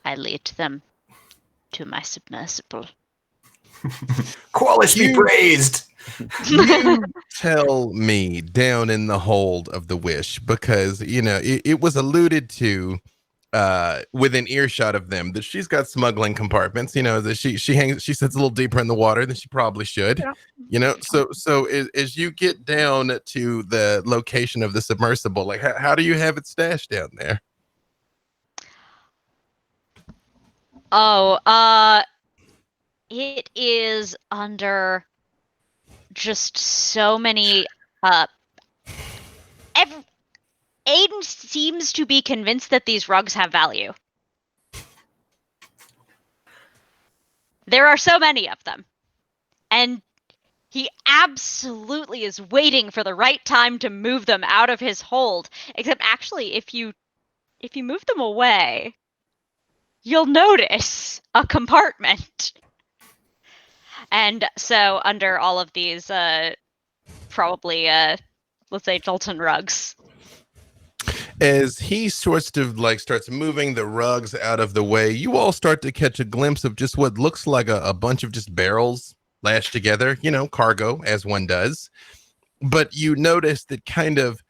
I lead them to my submersible. Qualis be praised! You tell me down in the hold of the Wish, because, it was alluded to within earshot of them that she's got smuggling compartments, that she sits a little deeper in the water than she probably should. So as you get down to the location of the submersible, like how do you have it stashed down there? It is under just so many Aiden seems to be convinced that these rugs have value. There are so many of them. And he absolutely is waiting for the right time to move them out of his hold. Except actually, if you move them away, you'll notice a compartment. And so under all of these, probably, let's say Dalton rugs. As he starts moving the rugs out of the way, you all start to catch a glimpse of just what looks like a bunch of just barrels lashed together, cargo, as one does. But you notice that kind of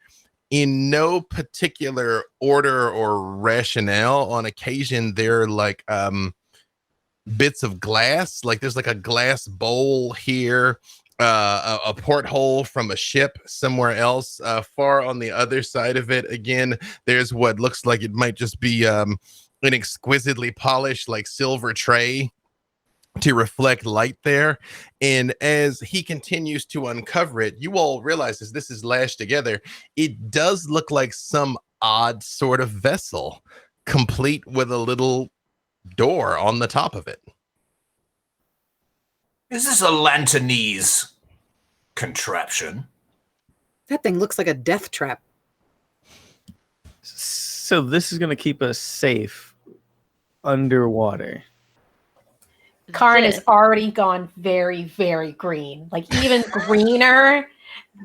in no particular order or rationale, on occasion, they're like bits of glass. Like there's like a glass bowl here, a porthole from a ship somewhere else. Far on the other side of it, again, there's what looks like it might just be an exquisitely polished like silver tray to reflect light there. And as he continues to uncover it, you all realize as this is lashed together, it does look like some odd sort of vessel, complete with a little door on the top of it. Is this a Lanternese contraption? That thing looks like a death trap. So this is going to keep us safe underwater. Karrin has already gone very, very green. Like even greener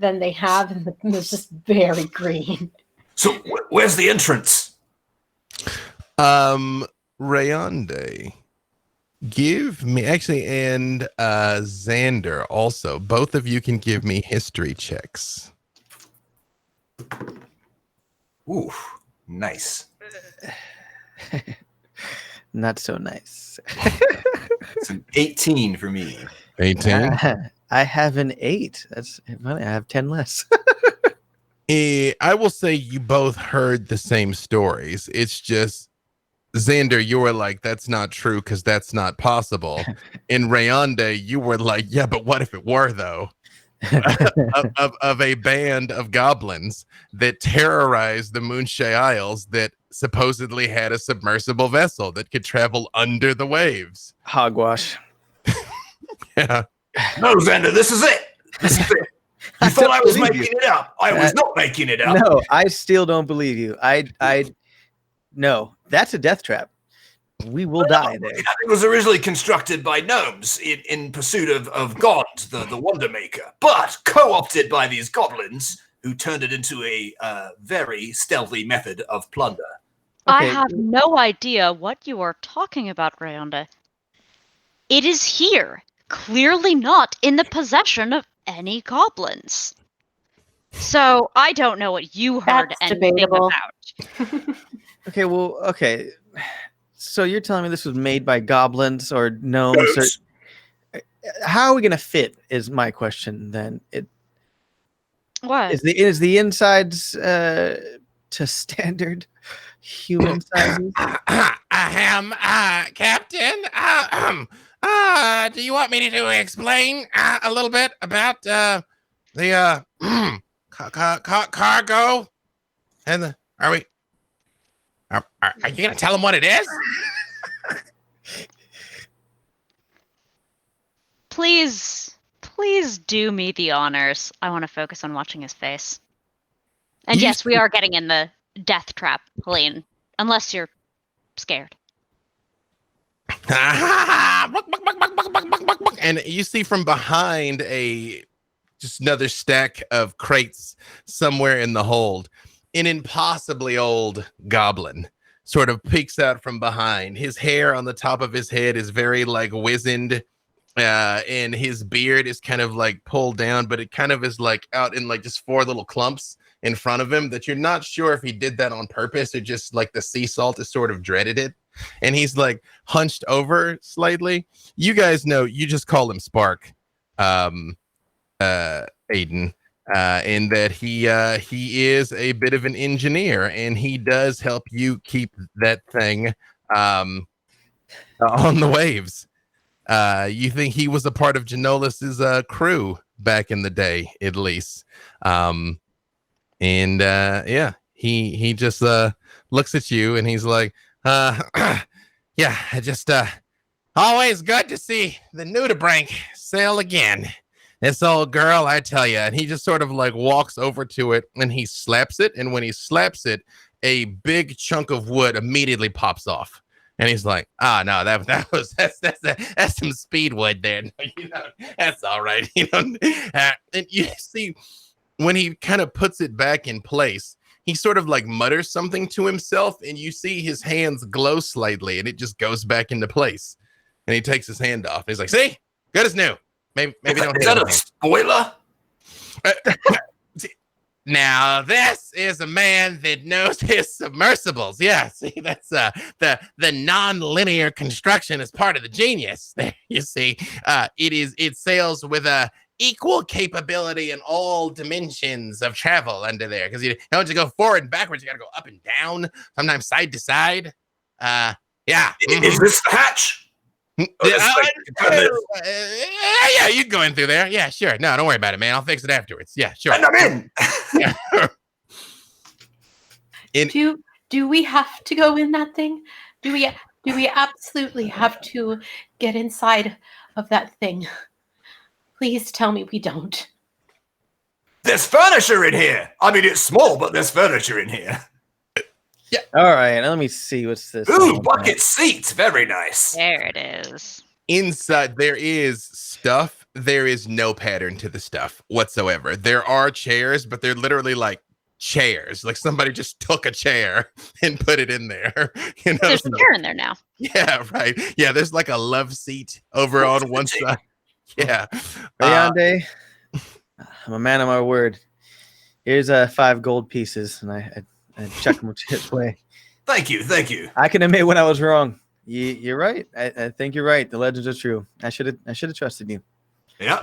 than they have. And it's just very green. So where's the entrance? Rayonde, give me and Xander also. Both of you can give me history checks. Ooh, nice. Not so nice. It's an 18 for me. 18. I have an 8. That's funny. I have 10 less. I will say you both heard the same stories. It's just Xander, you were like, that's not true because that's not possible. In Rayonde, you were like, yeah, but what if it were, though? of a band of goblins that terrorized the Moonshay Isles that supposedly had a submersible vessel that could travel under the waves. Hogwash. Yeah. No, Xander, this is it. This is it. You thought I was making it up. I was not making it up. No, I still don't believe you. No, that's a death trap. We will die there. It was originally constructed by gnomes in pursuit of God, the Wonder Maker, but co-opted by these goblins who turned it into a very stealthy method of plunder. Okay. I have no idea what you are talking about, Rayonde. It is here, clearly not in the possession of any goblins. So I don't know what you heard That's anything debatable. about. Okay. So you're telling me this was made by goblins or gnomes? Ghosts. How are we gonna fit? Is my question then? What? Is the insides to standard human sizes? Captain. Do you want me to explain a little bit about the cargo? And are you gonna tell him what it is? Please do me the honors. I want to focus on watching his face. And You yes, we are getting in the death trap, Helene. Unless you're scared. And you see from behind just another stack of crates somewhere in the hold. An impossibly old goblin sort of peeks out from behind. His hair on the top of his head is very like wizened. And his beard is kind of like pulled down, but it kind of is like out in like just 4 little clumps in front of him that you're not sure if he did that on purpose or just like the sea salt has sort of dreaded it. And he's like hunched over slightly. You guys know, you just call him Spark, Aiden, in that he is a bit of an engineer and he does help you keep that thing on the waves. You think he was a part of Genolus's crew back in the day, at least. He just looks at you and he's like, yeah, I just always good to see the nudibranch sail again. This old girl, I tell you. And he just sort of like walks over to it and he slaps it. And when he slaps it, a big chunk of wood immediately pops off. And he's like, no, that's some speed wood there. No, that's all right. And you see when he kind of puts it back in place, he sort of like mutters something to himself and you see his hands glow slightly and it just goes back into place. And he takes his hand off. And he's like, see, good as new. Maybe don't. Is that a spoiler? Now, this is a man that knows his submersibles. Yeah, see, that's the non-linear construction is part of the genius. There, you see, it sails with a equal capability in all dimensions of travel under there. Because you don't just go forward and backwards, you got to go up and down, sometimes side to side. Yeah. Is this the hatch? Yeah, you go in through there. Yeah, sure. No, don't worry about it, man. I'll fix it afterwards. Yeah, sure. And I'm in. Do we have to go in that thing? Do we absolutely have to get inside of that thing? Please tell me we don't. There's furniture in here. I mean, it's small, but there's furniture in here. Yeah. All right. Let me see. What's this? Ooh, bucket seats. Very nice. There it is. Inside, there is stuff. There is no pattern to the stuff whatsoever. There are chairs, but they're literally like chairs. Like somebody just took a chair and put it in there. There's a chair in there now. Yeah, right. Yeah, there's like a love seat over on one side. Yeah. Rayonde, I'm a man of my word. Here's 5 gold pieces, and I check them his way. Thank you. I can admit when I was wrong. You're right. I think you're right. The legends are true. I should have trusted you. Yeah.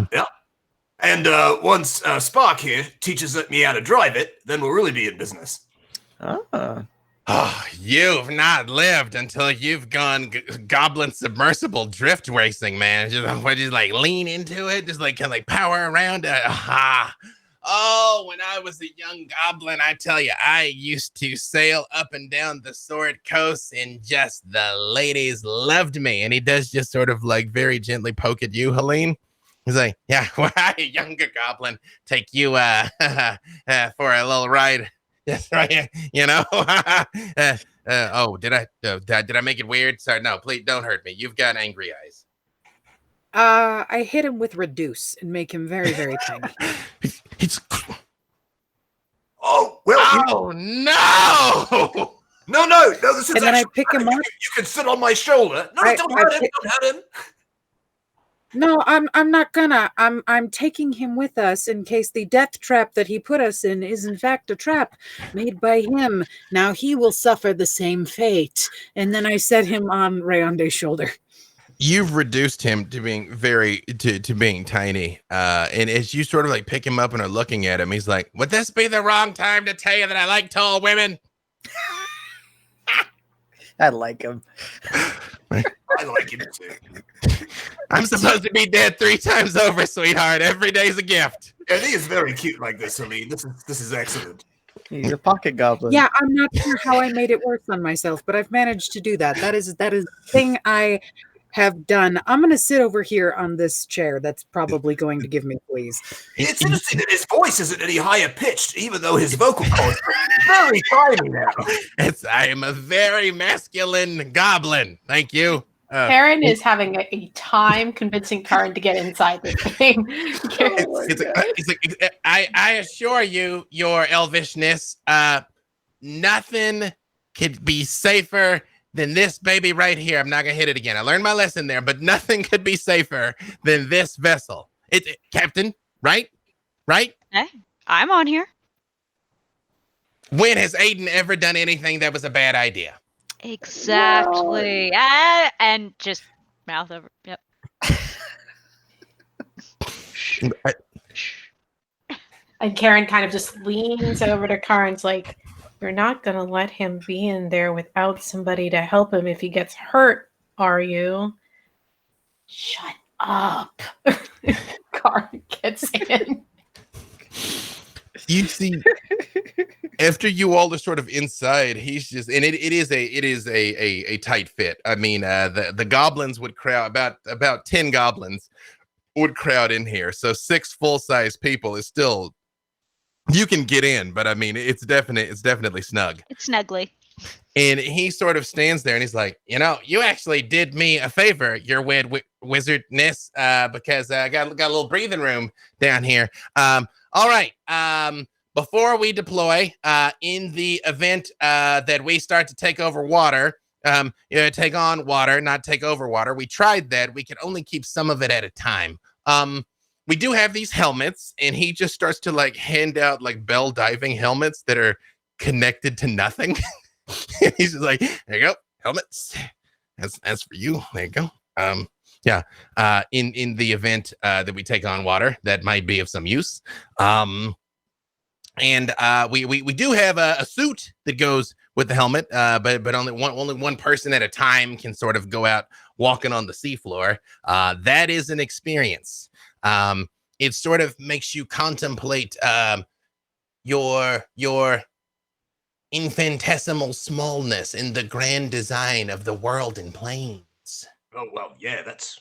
And once Spark here teaches me how to drive it, then we'll really be in business. Oh, you've not lived until you've gone goblin submersible drift racing, man. Just like lean into it, just like kind of like power around. Oh, when I was a young goblin, I tell you, I used to sail up and down the Sword Coast and just the ladies loved me. And he does just sort of like very gently poke at you, Helene. He's like, yeah, well, I, a younger goblin, take you for a little ride. Yes, right. You know. Did I make it weird? Sorry, no, please don't hurt me. You've got angry eyes. I hit him with reduce and make him very, very tiny. He's. Oh well. Oh no! No. This is. And then I pick him up. You can sit on my shoulder. No, don't hurt him. Don't hurt him. No, I'm not gonna. I'm taking him with us in case the death trap that he put us in is in fact a trap made by him. Now he will suffer the same fate. And then I set him on Rayonde's shoulder. You've reduced him to being to being tiny. And as you sort of like pick him up and are looking at him, he's like, would this be the wrong time to tell you that I like tall women? I like him. I like him too. I'm supposed to be dead 3 times over, sweetheart. Every day's a gift. I think it's very cute like this, Helene. This is excellent. He's a pocket goblin. Yeah, I'm not sure how I made it worse on myself, but I've managed to do that. That is the thing I have done. I'm going to sit over here on this chair. That's probably going to give me please. It's interesting that his voice isn't any higher pitched, even though his vocal cords are very tiny now. I am a very masculine goblin. Thank you. Kerrin is having a time convincing Karrin to get inside this thing. I assure you, your elvishness, nothing could be safer than this baby right here. I'm not gonna hit it again. I learned my lesson there, but nothing could be safer than this vessel. Captain, right? Right? Hey, I'm on here. When has Aiden ever done anything that was a bad idea? Exactly. And just mouth over. Yep. And Kerrin kind of just leans over to Karrin's like, you're not going to let him be in there without somebody to help him if he gets hurt, are you? Shut up. Karrin gets in. You see, after you all are sort of inside, he's just, and it is a tight fit. I mean, the goblins would crowd about 10 goblins would crowd in here. So 6 full-size people is still, you can get in, but I mean, it's definitely snug. It's snuggly. And he sort of stands there and he's like, you actually did me a favor, your weird wizardness, because I got a little breathing room down here. All right. Before we deploy, in the event that we start to take over water, take on water, not take over water. We tried that. We can only keep some of it at a time. We do have these helmets, and he just starts to like hand out like bell diving helmets that are connected to nothing. He's just like, there you go, helmets. That's for you. There you go. In the event that we take on water, that might be of some use. And we do have a suit that goes with the helmet, but only one person at a time can sort of go out walking on the seafloor. That is an experience. It sort of makes you contemplate your infinitesimal smallness in the grand design of the world and planes. Oh well, yeah, that's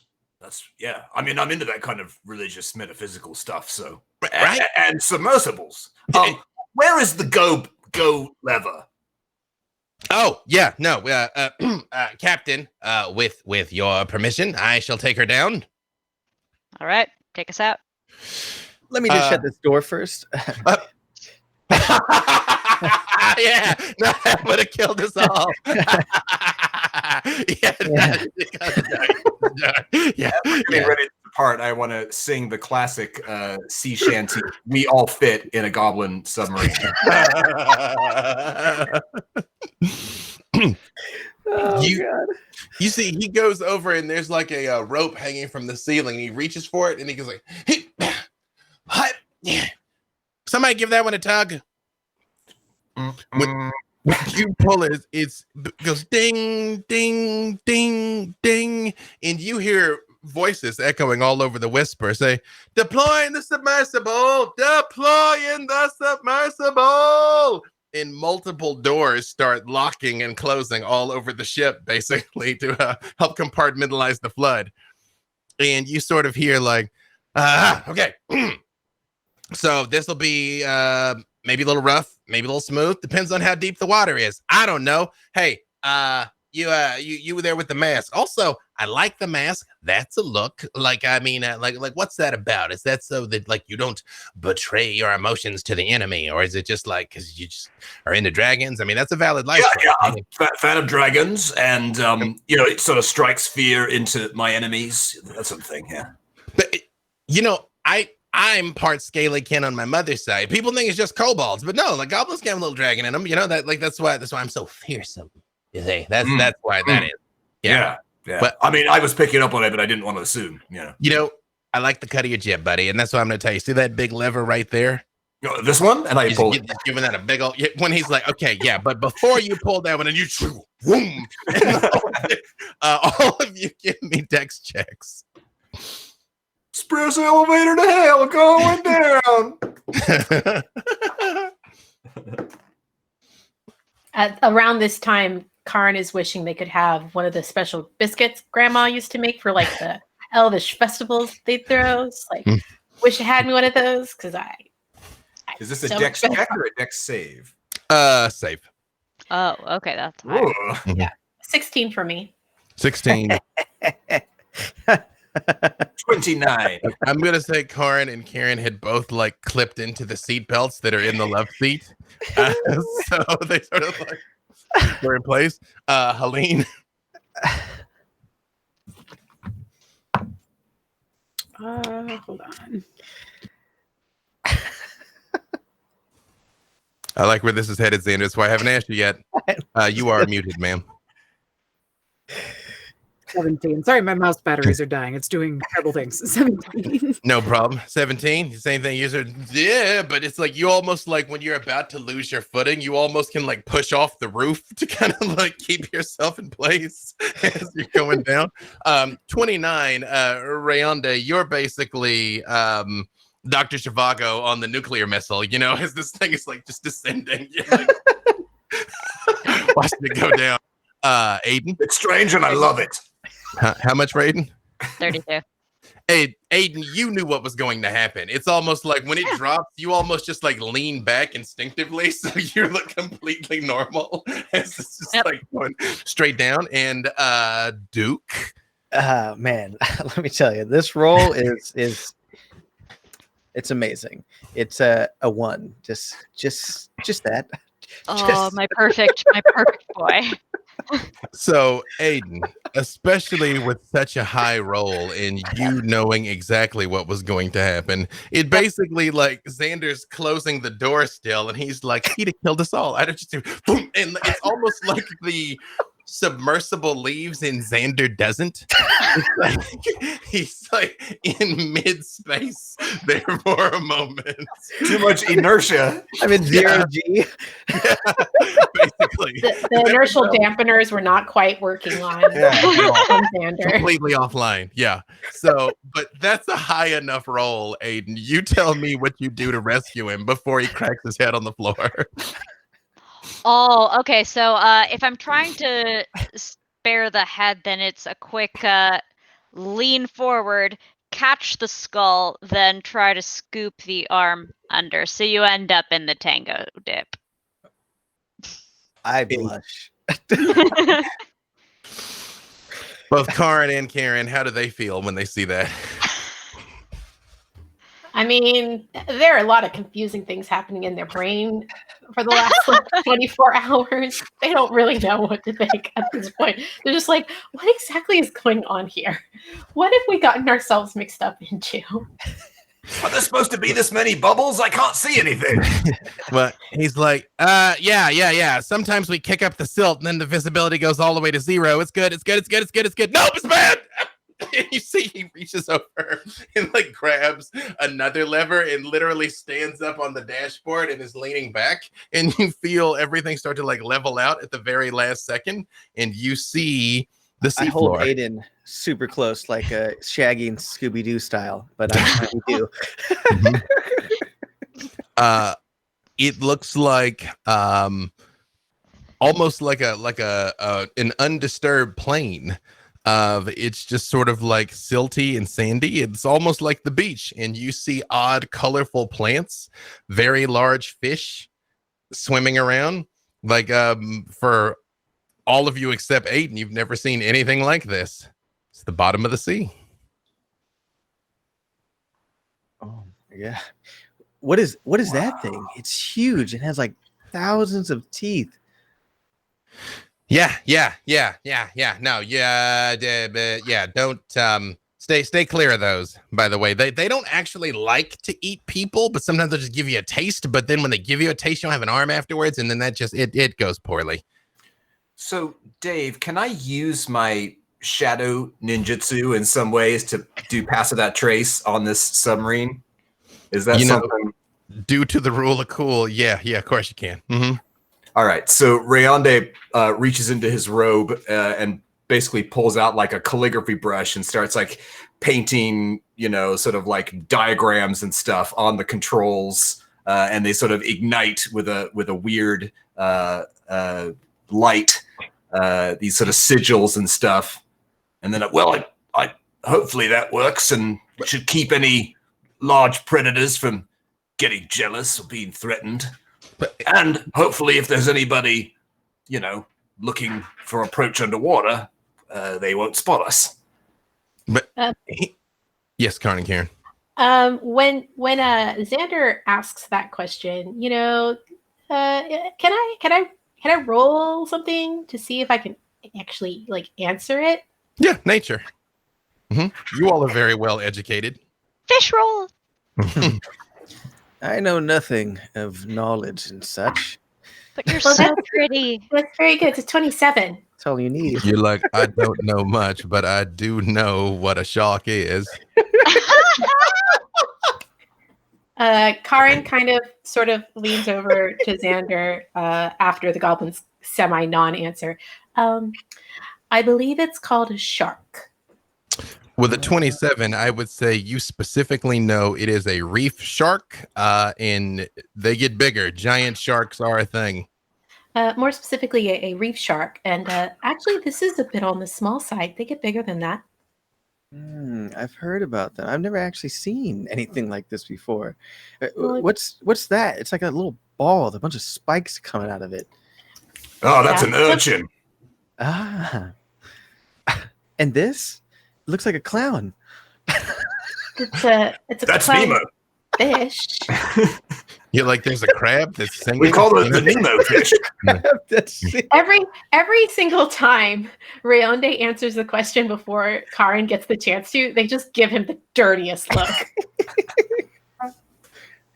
yeah. I mean, I'm into that kind of religious metaphysical stuff. So right, and submersibles. Where is the go lever? Oh yeah, no, Captain. With your permission, I shall take her down. All right, take us out. Let me just shut this door first. Yeah, no, that would have killed us all. Getting ready to depart, I want to sing the classic sea shanty. We all fit in a goblin submarine. You see, he goes over and there's like a rope hanging from the ceiling. He reaches for it and he goes like, hey, what? Yeah. Somebody give that one a tug. When you pull it, it goes ding, ding, ding, ding, and you hear voices echoing all over the whisper say, deploying the submersible, deploying the submersible. And multiple doors start locking and closing all over the ship, basically, to help compartmentalize the flood. And you sort of hear like, okay. So this will be maybe a little rough, maybe a little smooth. Depends on how deep the water is. I don't know. Hey, you were there with the mask. Also, I like the mask. That's a look. Like, I mean, like what's that about? Is that so that like you don't betray your emotions to the enemy, or is it just like because you just are into dragons? I mean, that's a valid life. Yeah, I'm a fan of dragons, and it sort of strikes fear into my enemies. That sort of thing. Yeah. But I'm part Scalacan on my mother's side. People think it's just kobolds, but no, like goblins can have a little dragon in them. That's why I'm so fearsome. You see, that's why that is. Yeah. But I mean, I was picking up on it, but I didn't want to assume. I like the cut of your jib, buddy, and that's what I'm going to tell you. See that big lever right there? This one, and I pull it. Just giving that a big old. When he's like, okay, yeah, but before you pull that one, and you boom, all of you give me dex checks. Express elevator to hell, going down. Around this time, Karrin is wishing they could have one of the special biscuits Grandma used to make for like the elvish festivals they throw. It's like, wish I had me one of those because I. Is this a dex check or a dex save? Save. Oh, okay, that's high. Yeah, 16 for me. 16. 29. I'm gonna say Karrin and Kerrin had both like clipped into the seat belts that are in the love seat, so they sort of like were in place. Helene. Hold on. I like where this is headed, Xander. That's why I haven't asked you yet. You are muted, ma'am. 17. Sorry, my mouse batteries are dying. It's doing terrible things. 17. No problem. 17. Same thing. But it's like you almost like when you're about to lose your footing, you almost can like push off the roof to kind of like keep yourself in place as you're going down. 29. Rayonde, you're basically Dr. Zhivago on the nuclear missile. As this thing is like just descending. You're like, watching it go down. Aiden. It's strange and I love it. How much for Aiden? 32. Hey, Aiden, you knew what was going to happen. It's almost like when it drops, you almost just like lean back instinctively, so you look completely normal. It's just like going straight down. And Duke. Man, let me tell you, this roll is it's amazing. It's a 1. Just that. Oh, my perfect boy. So, Aiden, especially with such a high roll and you knowing exactly what was going to happen, it basically like Xander's closing the door still, and he's like, he'd have killed us all. I don't just do boom, and it's almost like the submersible leaves and Xander doesn't. It's like, he's like in mid-space there for a moment. Too much inertia. I'm in 0 G. Yeah, basically. The inertial dampeners were not quite working on Xander. Completely offline. Yeah. So, but that's a high enough roll, Aiden. You tell me what you do to rescue him before he cracks his head on the floor. Oh, okay. So if I'm trying to spare the head, then it's a quick lean forward, catch the skull, then try to scoop the arm under. So you end up in the tango dip. I blush. Both Karrin and Kerrin, how do they feel when they see that? I mean, there are a lot of confusing things happening in their brain for the last 24 hours. They don't really know what to think at this point. They're just like, what exactly is going on here? What have we gotten ourselves mixed up into? Are there supposed to be this many bubbles? I can't see anything. Well, he's like, yeah. Sometimes we kick up the silt and then the visibility goes all the way to 0. It's good. Nope, it's bad. And you see he reaches over and like grabs another lever and literally stands up on the dashboard and is leaning back, and you feel everything start to like level out at the very last second, and you see the seafloor. I hold Aiden super close, like a Shaggy and Scooby-Doo style, but I do. It looks like almost like an undisturbed plane. It's just sort of like silty and sandy. It's almost like the beach, and you see odd, colorful plants, very large fish swimming around. Like for all of you except Aiden, you've never seen anything like this. It's the bottom of the sea. Oh yeah. What is that thing? It's huge. It has like thousands of teeth. Yeah. No, yeah. Don't Stay clear of those, by the way. They don't actually like to eat people, but sometimes they'll just give you a taste. But then when they give you a taste, you don't have an arm afterwards, and then that just it goes poorly. So, Dave, can I use my shadow ninjutsu in some ways to do pass without trace on this submarine? Is that something? Due to the rule of cool, yeah, of course you can. Mm-hmm. All right, so Rayonde reaches into his robe and basically pulls out like a calligraphy brush and starts like painting, sort of like diagrams and stuff on the controls, and they sort of ignite with a weird light, these sort of sigils and stuff. And then, I hopefully that works and should keep any large predators from getting jealous or being threatened. And hopefully if there's anybody, looking for approach underwater, they won't spot us. But yes, Karrin and Kerrin. When Xander asks that question, can I roll something to see if I can actually like answer it? Yeah, nature. Mm-hmm. You all are very well educated. Fish roll. I know nothing of knowledge and such. But you're so pretty. That's very good. It's 27. That's all you need. You're like, I don't know much, but I do know what a shark is. Karrin kind of sort of leans over to Xander after the goblin's semi-non-answer. I believe it's called a shark. With a 27, I would say you specifically know it is a reef shark, and they get bigger. Giant sharks are a thing. More specifically, a reef shark. And actually, this is a bit on the small side. They get bigger than that. I've heard about them. I've never actually seen anything like this before. What's that? It's like a little ball with a bunch of spikes coming out of it. Oh, that's an urchin. And this looks like a clown. It's a That's clown Nemo. fish. You're like, there's a crab that's singing. We call it the Nemo fish. Every single time Rayonde answers the question before Karrin gets the chance to, they just give him the dirtiest look.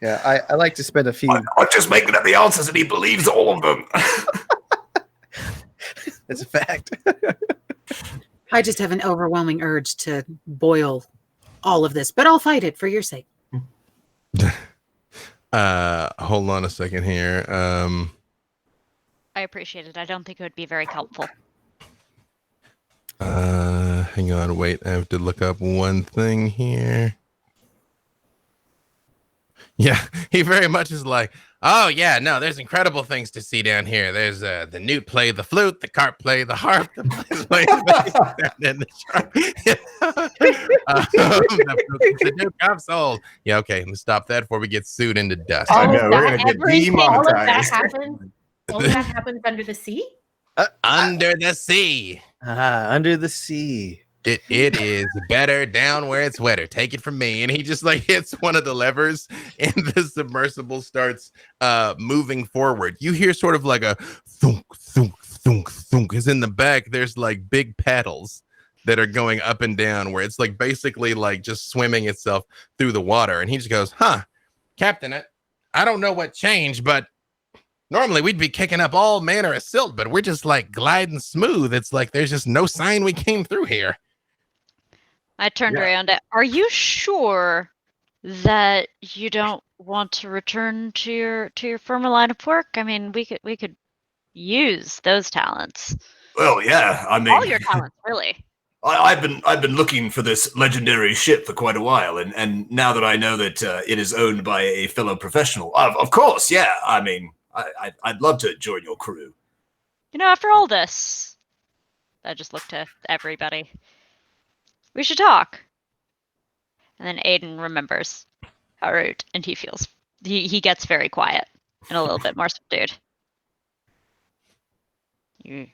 Yeah, I like to spend a few. I'm just making up the answers, and he believes all of them. That's a fact. I just have an overwhelming urge to boil all of this, but I'll fight it for your sake. Hold on a second here. I appreciate it. I don't think it would be very helpful. Hang on, wait. I have to look up one thing here. Yeah, he very much is like, oh yeah, no, there's incredible things to see down here. There's the newt play the flute, the carp play the harp, the play the bass, and the sharp. The Duke I'm sold. Yeah, okay, let's stop that before we get sued into dust. I know, we're gonna get All of that demonetized. happens under the sea? Under the sea. Under the sea. It is better down where it's wetter. Take it from me. And he just like hits one of the levers and the submersible starts moving forward. You hear sort of like a thunk, thunk, thunk, thunk. Because in the back, there's like big paddles that are going up and down where it's like basically like just swimming itself through the water. And he just goes, Captain, I don't know what changed, but normally we'd be kicking up all manner of silt, but we're just like gliding smooth. It's like there's just no sign we came through here. I turned around. Are you sure that you don't want to return to your former line of work? I mean, we could use those talents. Well, yeah. I mean, all your talents, really. I've been looking for this legendary ship for quite a while, and now that I know that it is owned by a fellow professional, of course, yeah. I mean, I'd love to join your crew. After all this, I just looked to everybody. We should talk. And then Aiden remembers how rude, and he gets very quiet and a little bit more subdued. I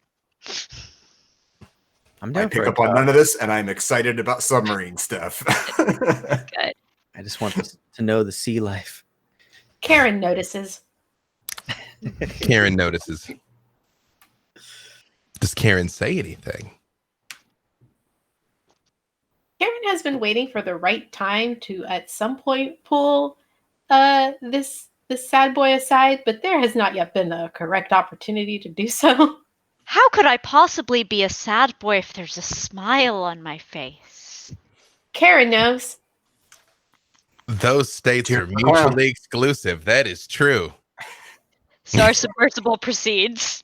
pick up on none of this, and I'm excited about submarine stuff. Good. I just want to know the sea life. Kerrin notices. Kerrin notices. Does Kerrin say anything? Kerrin has been waiting for the right time to, at some point, pull this sad boy aside, but there has not yet been a correct opportunity to do so. How could I possibly be a sad boy if there's a smile on my face? Kerrin knows. Those states Dear are mutually exclusive. That is true. So our submersible proceeds.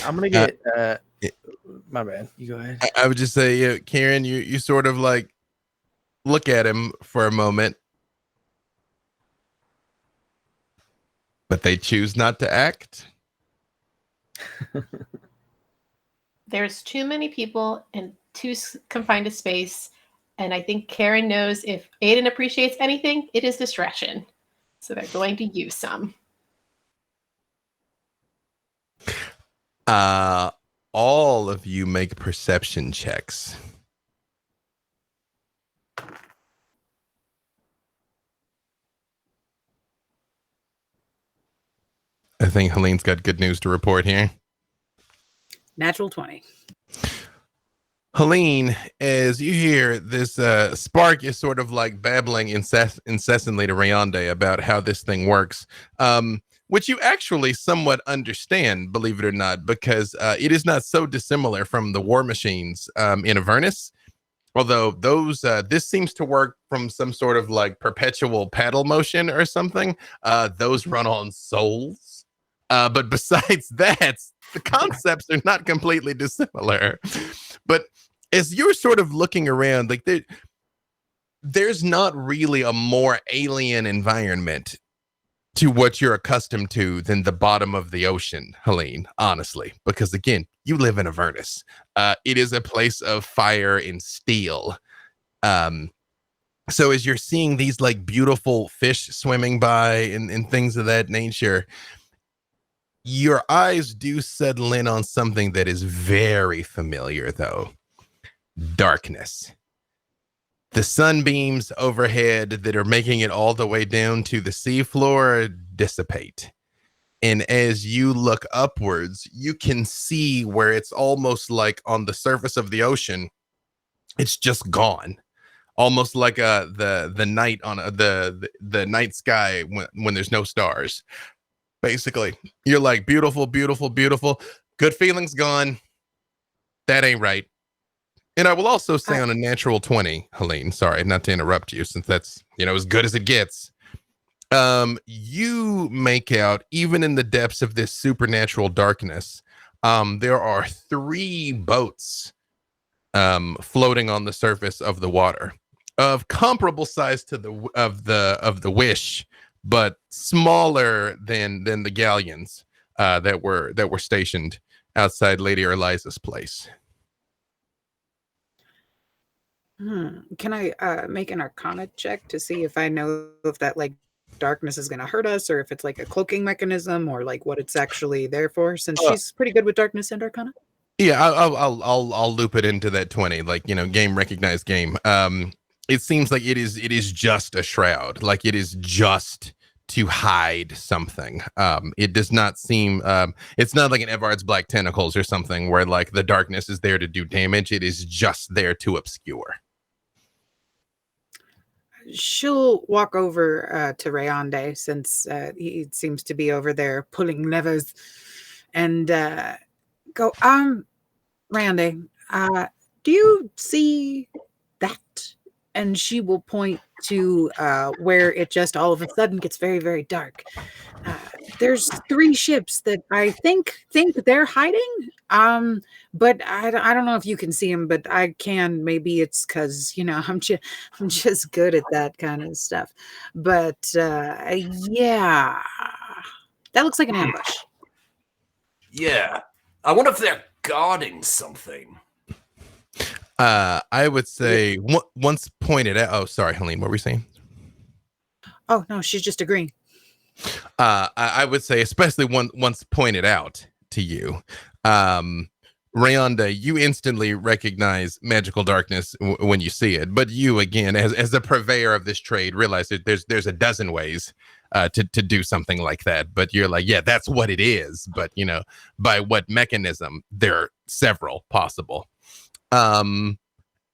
I'm gonna get. My bad. You go ahead. I would just say, yeah, Kerrin, you sort of like look at him for a moment, but they choose not to act. There's too many people and too confined a space, and I think Kerrin knows if Aiden appreciates anything, it is discretion. So they're going to use some. All of you make perception checks. I think Helene's got good news to report here. Natural 20. Helene, as you hear this spark is sort of like babbling incessantly to Rayonde about how this thing works, which you actually somewhat understand, believe it or not, because it is not so dissimilar from the war machines in Avernus. Although those, this seems to work from some sort of like perpetual paddle motion or something. Those run on souls. But besides that, the concepts are not completely dissimilar. But as you're sort of looking around, like there's not really a more alien environment to what you're accustomed to than the bottom of the ocean, Helene, honestly, because again, you live in Avernus. It is a place of fire and steel. So as you're seeing these like beautiful fish swimming by and things of that nature, your eyes do settle in on something that is very familiar, though. Darkness. The sunbeams overhead that are making it all the way down to the seafloor dissipate. And as you look upwards, you can see where it's almost like on the surface of the ocean, it's just gone. Almost like the night on the night sky when there's no stars. Basically, you're like, beautiful, beautiful, beautiful. Good feelings gone. That ain't right. And I will also say on a natural 20, Helene, sorry, not to interrupt you, since that's, as good as it gets. You make out, even in the depths of this supernatural darkness, there are 3 boats floating on the surface of the water of comparable size to the Wish, but smaller than the galleons that were stationed outside Lady Eliza's place. Can I make an Arcana check to see if I know if that like darkness is going to hurt us, or if it's like a cloaking mechanism, or like what it's actually there for? Since she's pretty good with darkness and Arcana. Yeah, I'll loop it into that 20, like game recognized game. It seems like it is just a shroud, like it is just to hide something. It does not seem it's not like an Evard's Black Tentacles or something where like the darkness is there to do damage. It is just there to obscure. She'll walk over to Rayonde, since he seems to be over there pulling levers, and go, Rayonde, do you see that? And she will point to where it just all of a sudden gets very, very dark. There's 3 ships that I think they're hiding. But I don't know if you can see them, but I can. Maybe it's because I'm just good at that kind of stuff. But yeah, that looks like an ambush. Yeah, I wonder if they're guarding something. I would say once pointed out. Oh, sorry, Helene. What were you saying? Oh no, she's just agreeing. I would say, especially once pointed out to you, Rayonde, you instantly recognize magical darkness when you see it. But you, again, as a purveyor of this trade, realize that there's a dozen ways to do something like that. But you're like, yeah, that's what it is. But by what mechanism? There are several possible.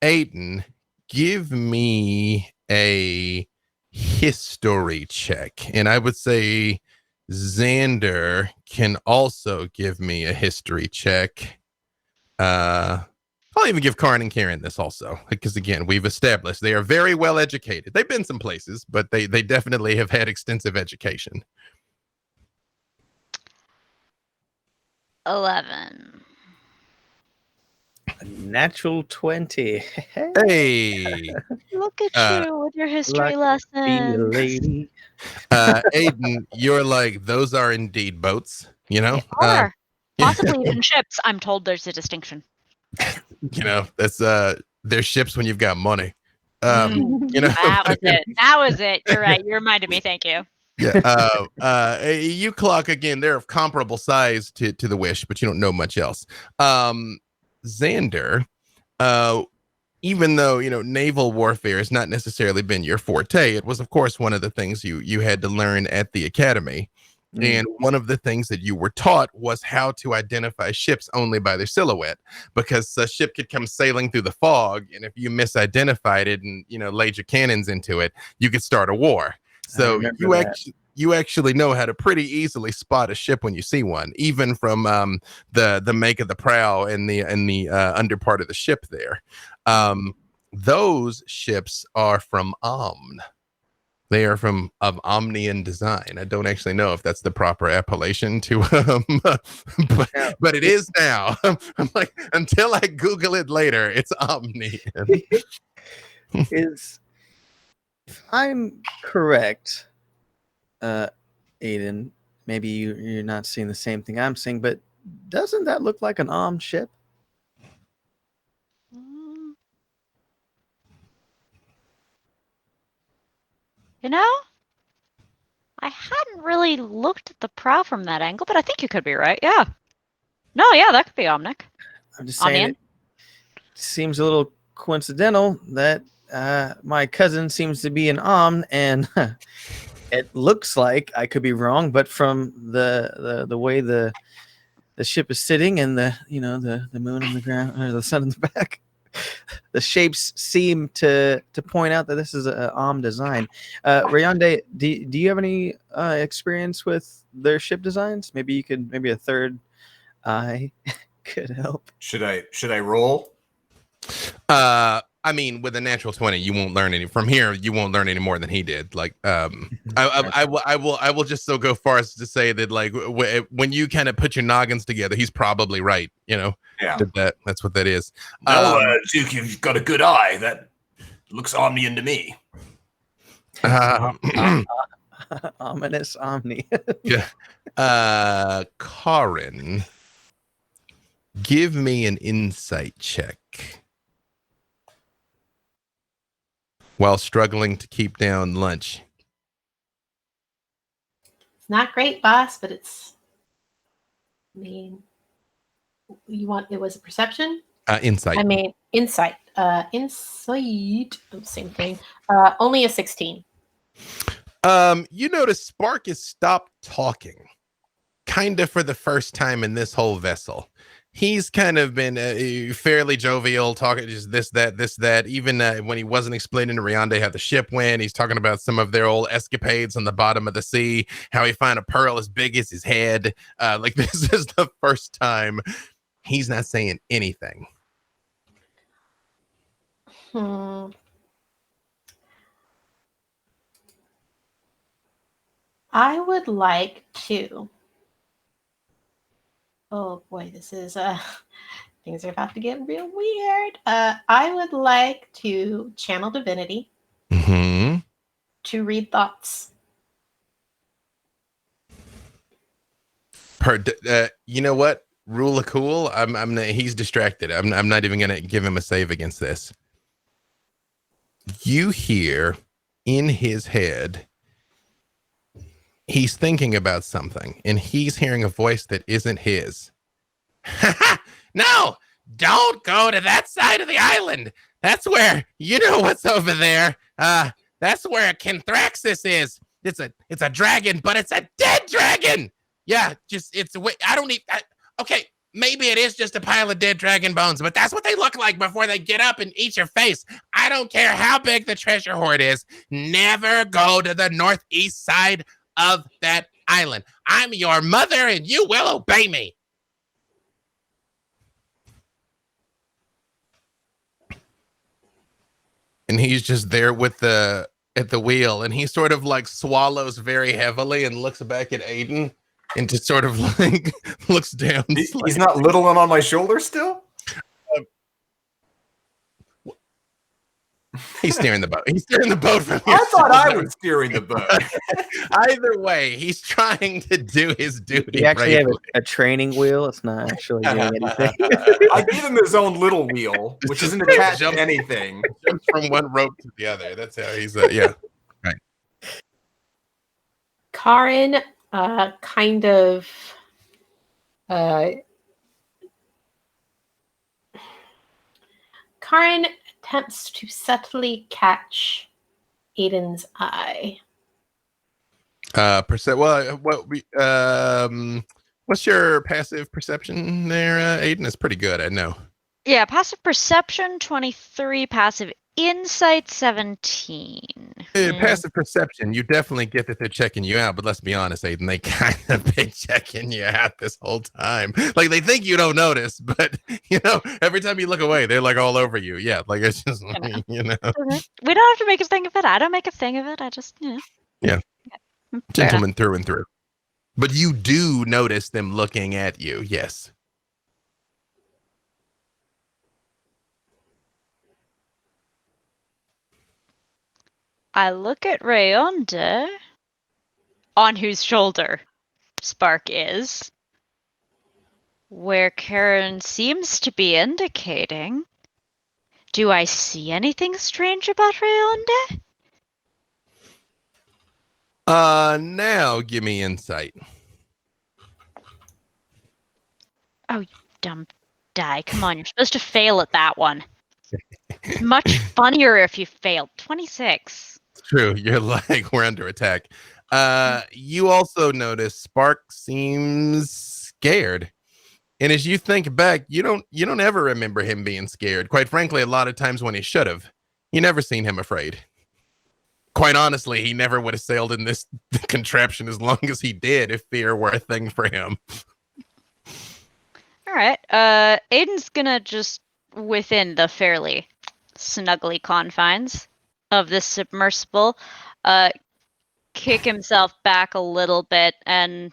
Aiden, give me a history check. And I would say Xander can also give me a history check. I'll even give Karrin and Kerrin this also, because again, we've established they are very well educated. They've been some places, but they definitely have had extensive education. 11. A natural 20. Hey, Look at you with your history lessons. Lady. Aiden, you're like, those are indeed boats, you know? They are. Possibly even ships. I'm told there's a distinction. You know, that's there's ships when you've got money. You know, That was it. That was it. You're right. You reminded me. Thank you. Yeah. You clock again. They're of comparable size to the Wish, but you don't know much else. Xander, even though naval warfare has not necessarily been your forte, it was of course one of the things you had to learn at the academy. And one of the things that you were taught was how to identify ships only by their silhouette, because a ship could come sailing through the fog, and if you misidentified it and laid your cannons into it, you could start a war. So you actually know how to pretty easily spot a ship when you see one, even from the make of the prow and the under part of the ship there. Those ships are from Omn. They are of Omnian design. I don't actually know if that's the proper appellation to but it is now. I'm like, until I Google it later, it's Omnian. If I'm correct, Aiden, maybe you're not seeing the same thing I'm seeing, but doesn't that look like an Om ship? I hadn't really looked at the prow from that angle, but I think you could be right. Yeah. No, yeah, that could be Omnic. I'm just saying, it seems a little coincidental that my cousin seems to be an Om, and it looks like, I could be wrong, but from the way the ship is sitting and the moon on the ground or the sun in the back, the shapes seem to point out that this is an Om design. Rayonde, do you have any experience with their ship designs? Maybe a third eye could help. Should I roll? I mean, with a natural 20, you won't learn any from here. You won't learn any more than he did. Like, I will just so go far as to say that, like, when you kind of put your noggins together, he's probably right. Yeah, that's what that is. No, Duke, you've got a good eye. That looks Omnian to me. Ominous Omni. Yeah. Karrin, give me an insight check. While struggling to keep down lunch. It's not great, boss, but it's. I mean, it was a perception? Insight. I mean, insight. Insight. Same thing. Only a 16. You notice Spark has stopped talking, kind of for the first time in this whole vessel. He's kind of been fairly jovial, talking just this, that. Even when he wasn't explaining to Rayonde how the ship went, he's talking about some of their old escapades on the bottom of the sea, how he found a pearl as big as his head. Like, this is the first time he's not saying anything. I would like to. Oh boy, this is things are about to get real weird. I would like to channel divinity to read thoughts. You know what? Rule of cool. He's distracted. I'm not even gonna give him a save against this. You hear in his head, he's thinking about something, and he's hearing a voice that isn't his. No, don't go to that side of the island. That's where, what's over there. That's where Kenthraxis is. It's a dragon, but it's a dead dragon. Yeah, I don't need. Okay, maybe it is just a pile of dead dragon bones, but that's what they look like before they get up and eat your face. I don't care how big the treasure hoard is. Never go to the northeast side of that island. I'm your mother and you will obey me. And he's just there with at the wheel, and he sort of like swallows very heavily and looks back at Aiden and just sort of like looks down. He's not littling on my shoulder still? He's steering the boat. He's steering the boat from I thought I was steering the boat. Either way, he's trying to do his duty. You actually have a training wheel. It's not actually doing anything. I gave him his own little wheel, which isn't attached to anything. Jumps from one rope to the other. That's how he's, yeah. Right. Karrin kind of Karrin attempts to subtly catch Aiden's eye. What's your passive perception there, Aiden? It's pretty good, I know. Yeah, passive perception 23, passive insight 17. Passive perception, you definitely get that they're checking you out, but let's be honest, Aiden, they kind of been checking you out this whole time. Like, they think you don't notice, but every time you look away, they're like all over you. Yeah, like it's just We don't have to make a thing of it. I don't make a thing of it. I just yeah, gentleman through and through. But you do notice them looking at you. Yes. I look at Rayonde, on whose shoulder Spark is, where Kerrin seems to be indicating. Do I see anything strange about Rayonde? Now give me insight. Oh, you dumb die. Come on, you're supposed to fail at that one. Much funnier if you failed. 26. True. You're like, we're under attack. You also notice Spark seems scared. And as you think back, you don't ever remember him being scared. Quite frankly, a lot of times when he should have. You never seen him afraid. Quite honestly, he never would have sailed in this contraption as long as he did if fear were a thing for him. All right. Aiden's gonna just, within the fairly snuggly confines of this submersible, kick himself back a little bit and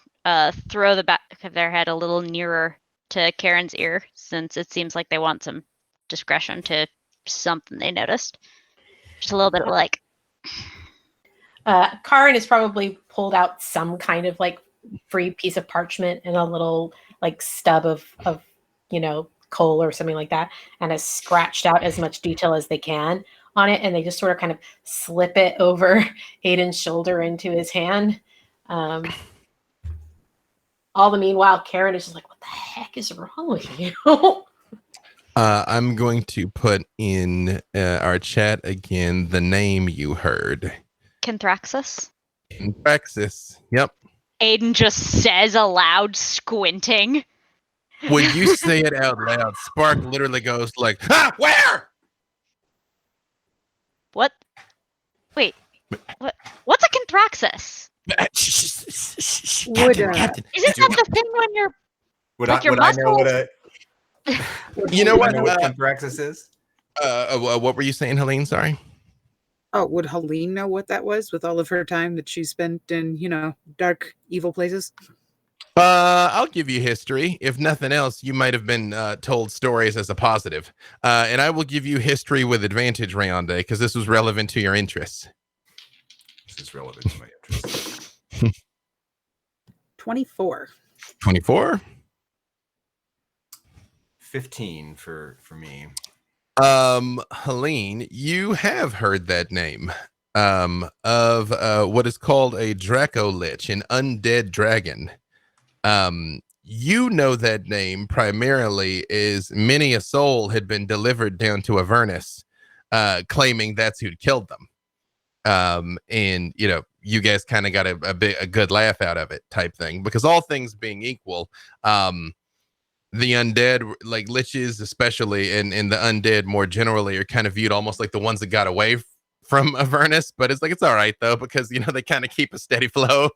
throw the back of their head a little nearer to Kerrin's ear, since it seems like they want some discretion to something they noticed. Just a little bit of like. Karrin has probably pulled out some kind of like free piece of parchment and a little like stub of coal or something like that, and has scratched out as much detail as they can on it, and they just sort of kind of slip it over Aiden's shoulder into his hand. All the meanwhile, Kerrin is just like, what the heck is wrong with you? I'm going to put in our chat again the name you heard. Kenthraxis? Kenthraxis, yep. Aiden just says aloud, squinting. When you say it out loud, Spark literally goes like, where? What? Wait. What's a Kenthraxis? Captain. Isn't that the thing when you're Would like I know what a you know what Kenthraxis is? What were you saying, Helene? Sorry. Oh, would Helene know what that was with all of her time that she spent in, dark, evil places? I'll give you history. If nothing else, you might have been told stories as a positive. And I will give you history with advantage, Rayonde, because this was relevant to your interests. This is relevant to my interests. 24. 24? 15 for me. Helene, you have heard that name of what is called a Dracolich, an undead dragon. You know that name primarily is many a soul had been delivered down to Avernus, claiming that's who'd killed them. And you guys kind of got a good laugh out of it type thing, because all things being equal, the undead, like liches especially, and the undead more generally, are kind of viewed almost like the ones that got away from Avernus. But it's like, it's all right though, because they kind of keep a steady flow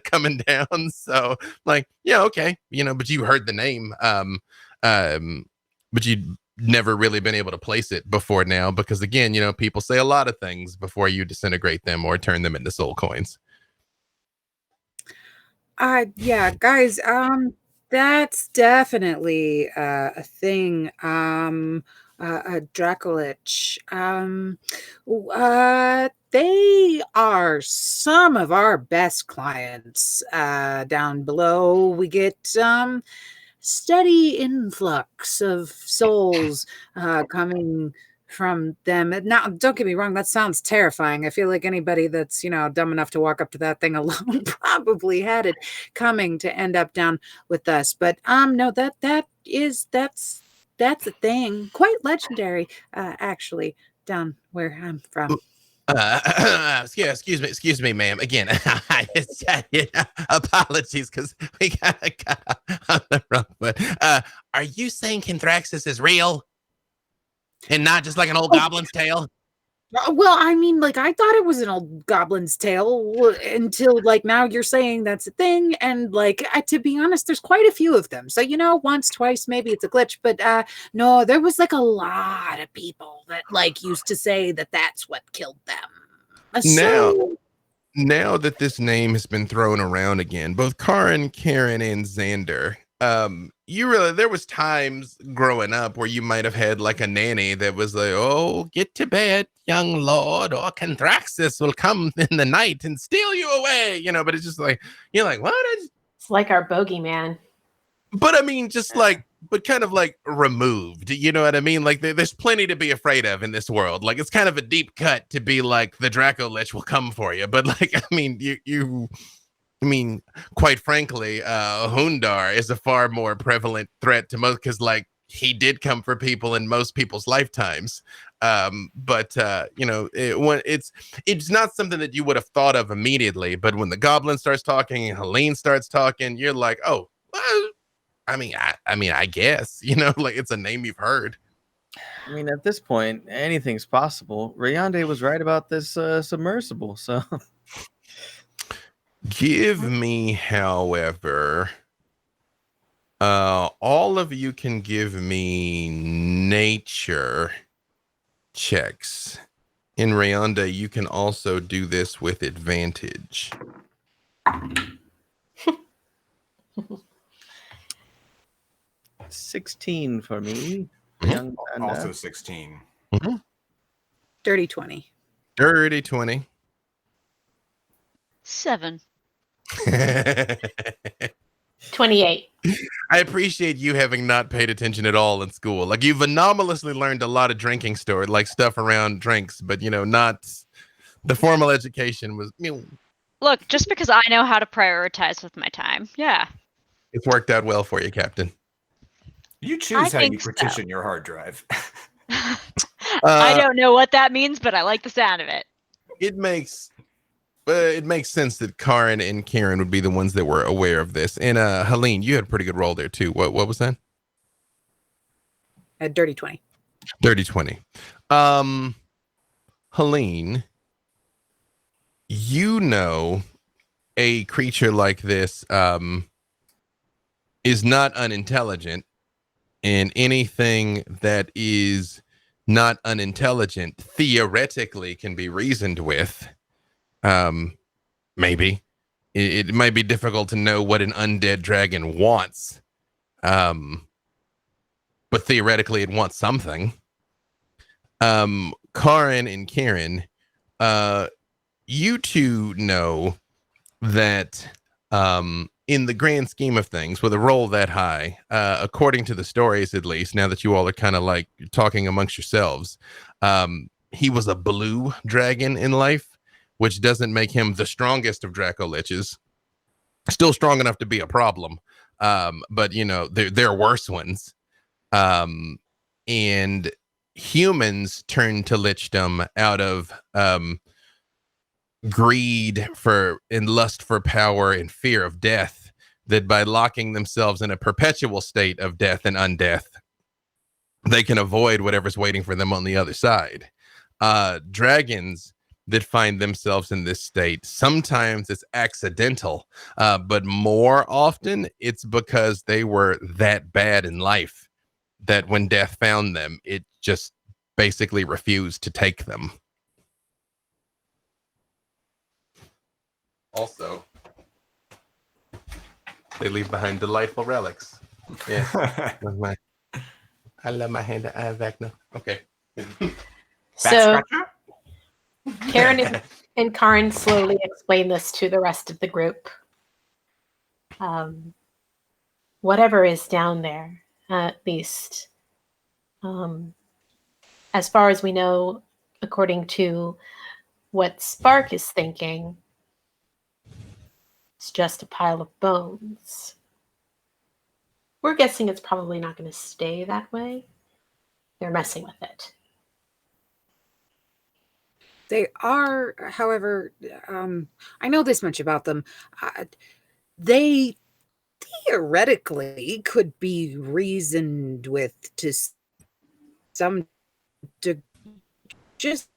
coming down. So like, yeah, okay, but you heard the name, but you'd never really been able to place it before now, because again, people say a lot of things before you disintegrate them or turn them into soul coins. Yeah, guys, that's definitely a thing. A Dracolich. They are some of our best clients. Down below, we get steady influx of souls coming from them. Now, don't get me wrong, that sounds terrifying. I feel like anybody that's, dumb enough to walk up to that thing alone probably had it coming to end up down with us. But no, that's a thing. Quite legendary, actually, down where I'm from. Excuse me, ma'am. Again, apologies, because we got on the wrong foot. Are you saying Kenthraxis is real and not just like an old goblin's tale? Well, I mean, like, I thought it was an old goblin's tale until, like, now you're saying that's a thing. And, like, to be honest, there's quite a few of them. So, once, twice, maybe it's a glitch. But no, there was, like, a lot of people that, like, used to say that that's what killed them. Now that this name has been thrown around again, both Karrin, Kerrin, and Xander, there was times growing up where you might have had like a nanny that was like, "Oh, get to bed, young lord, or Kenthraxis will come in the night and steal you away." But it's just like, you're like, what? It's like our bogeyman. But I mean, just like, but kind of like removed, you know what I mean? Like there's plenty to be afraid of in this world. Like it's kind of a deep cut to be like the Dracolich will come for you. But like, I mean, quite frankly, Hundar is a far more prevalent threat to most, because like he did come for people in most people's lifetimes. But it's not something that you would have thought of immediately. But when the goblin starts talking and Helene starts talking, you're like, oh, well, I mean, I guess, like it's a name you've heard. I mean, at this point, anything's possible. Rayonde was right about this submersible, so. Give me, however, all of you can give me nature checks. In Rayonde, you can also do this with advantage. 16 for me. Mhm. Also 16. Mm-hmm. Dirty 20. Dirty 20. 7. 28. I appreciate you having not paid attention at all in school. Like you've anomalously learned a lot of drinking story, like stuff around drinks, but not the formal education was. Look, just because I know how to prioritize with my time. Yeah. It's worked out well for you, Captain. You choose how you think so. partition your hard drive. I don't know what that means, but I like the sound of it. It makes sense that Karrin and Kerrin would be the ones that were aware of this. And Helene, you had a pretty good roll there too. What was that? A dirty 20. Dirty 20. Helene, a creature like this is not unintelligent, and anything that is not unintelligent theoretically can be reasoned with. Maybe it might be difficult to know what an undead dragon wants, but theoretically it wants something. Karrin and Kerrin, you two know that in the grand scheme of things, with a roll that high, according to the stories, at least, now that you all are kind of like talking amongst yourselves, he was a blue dragon in life, which doesn't make him the strongest of Dracoliches. Still strong enough to be a problem, but there are worse ones. And humans turn to lichdom out of greed and lust for power and fear of death, that by locking themselves in a perpetual state of death and undeath, they can avoid whatever's waiting for them on the other side. Dragons that find themselves in this state, sometimes it's accidental, but more often it's because they were that bad in life that when death found them, it just basically refused to take them. Also, they leave behind delightful relics. Yes. I love my hand to Vecna. Okay. So Kerrin and Karrin slowly explain this to the rest of the group. Whatever is down there, at least, as far as we know, according to what Spark is thinking, it's just a pile of bones. We're guessing it's probably not going to stay that way. They're messing with it. They are, however, I know this much about them. They theoretically could be reasoned with to some degree. Just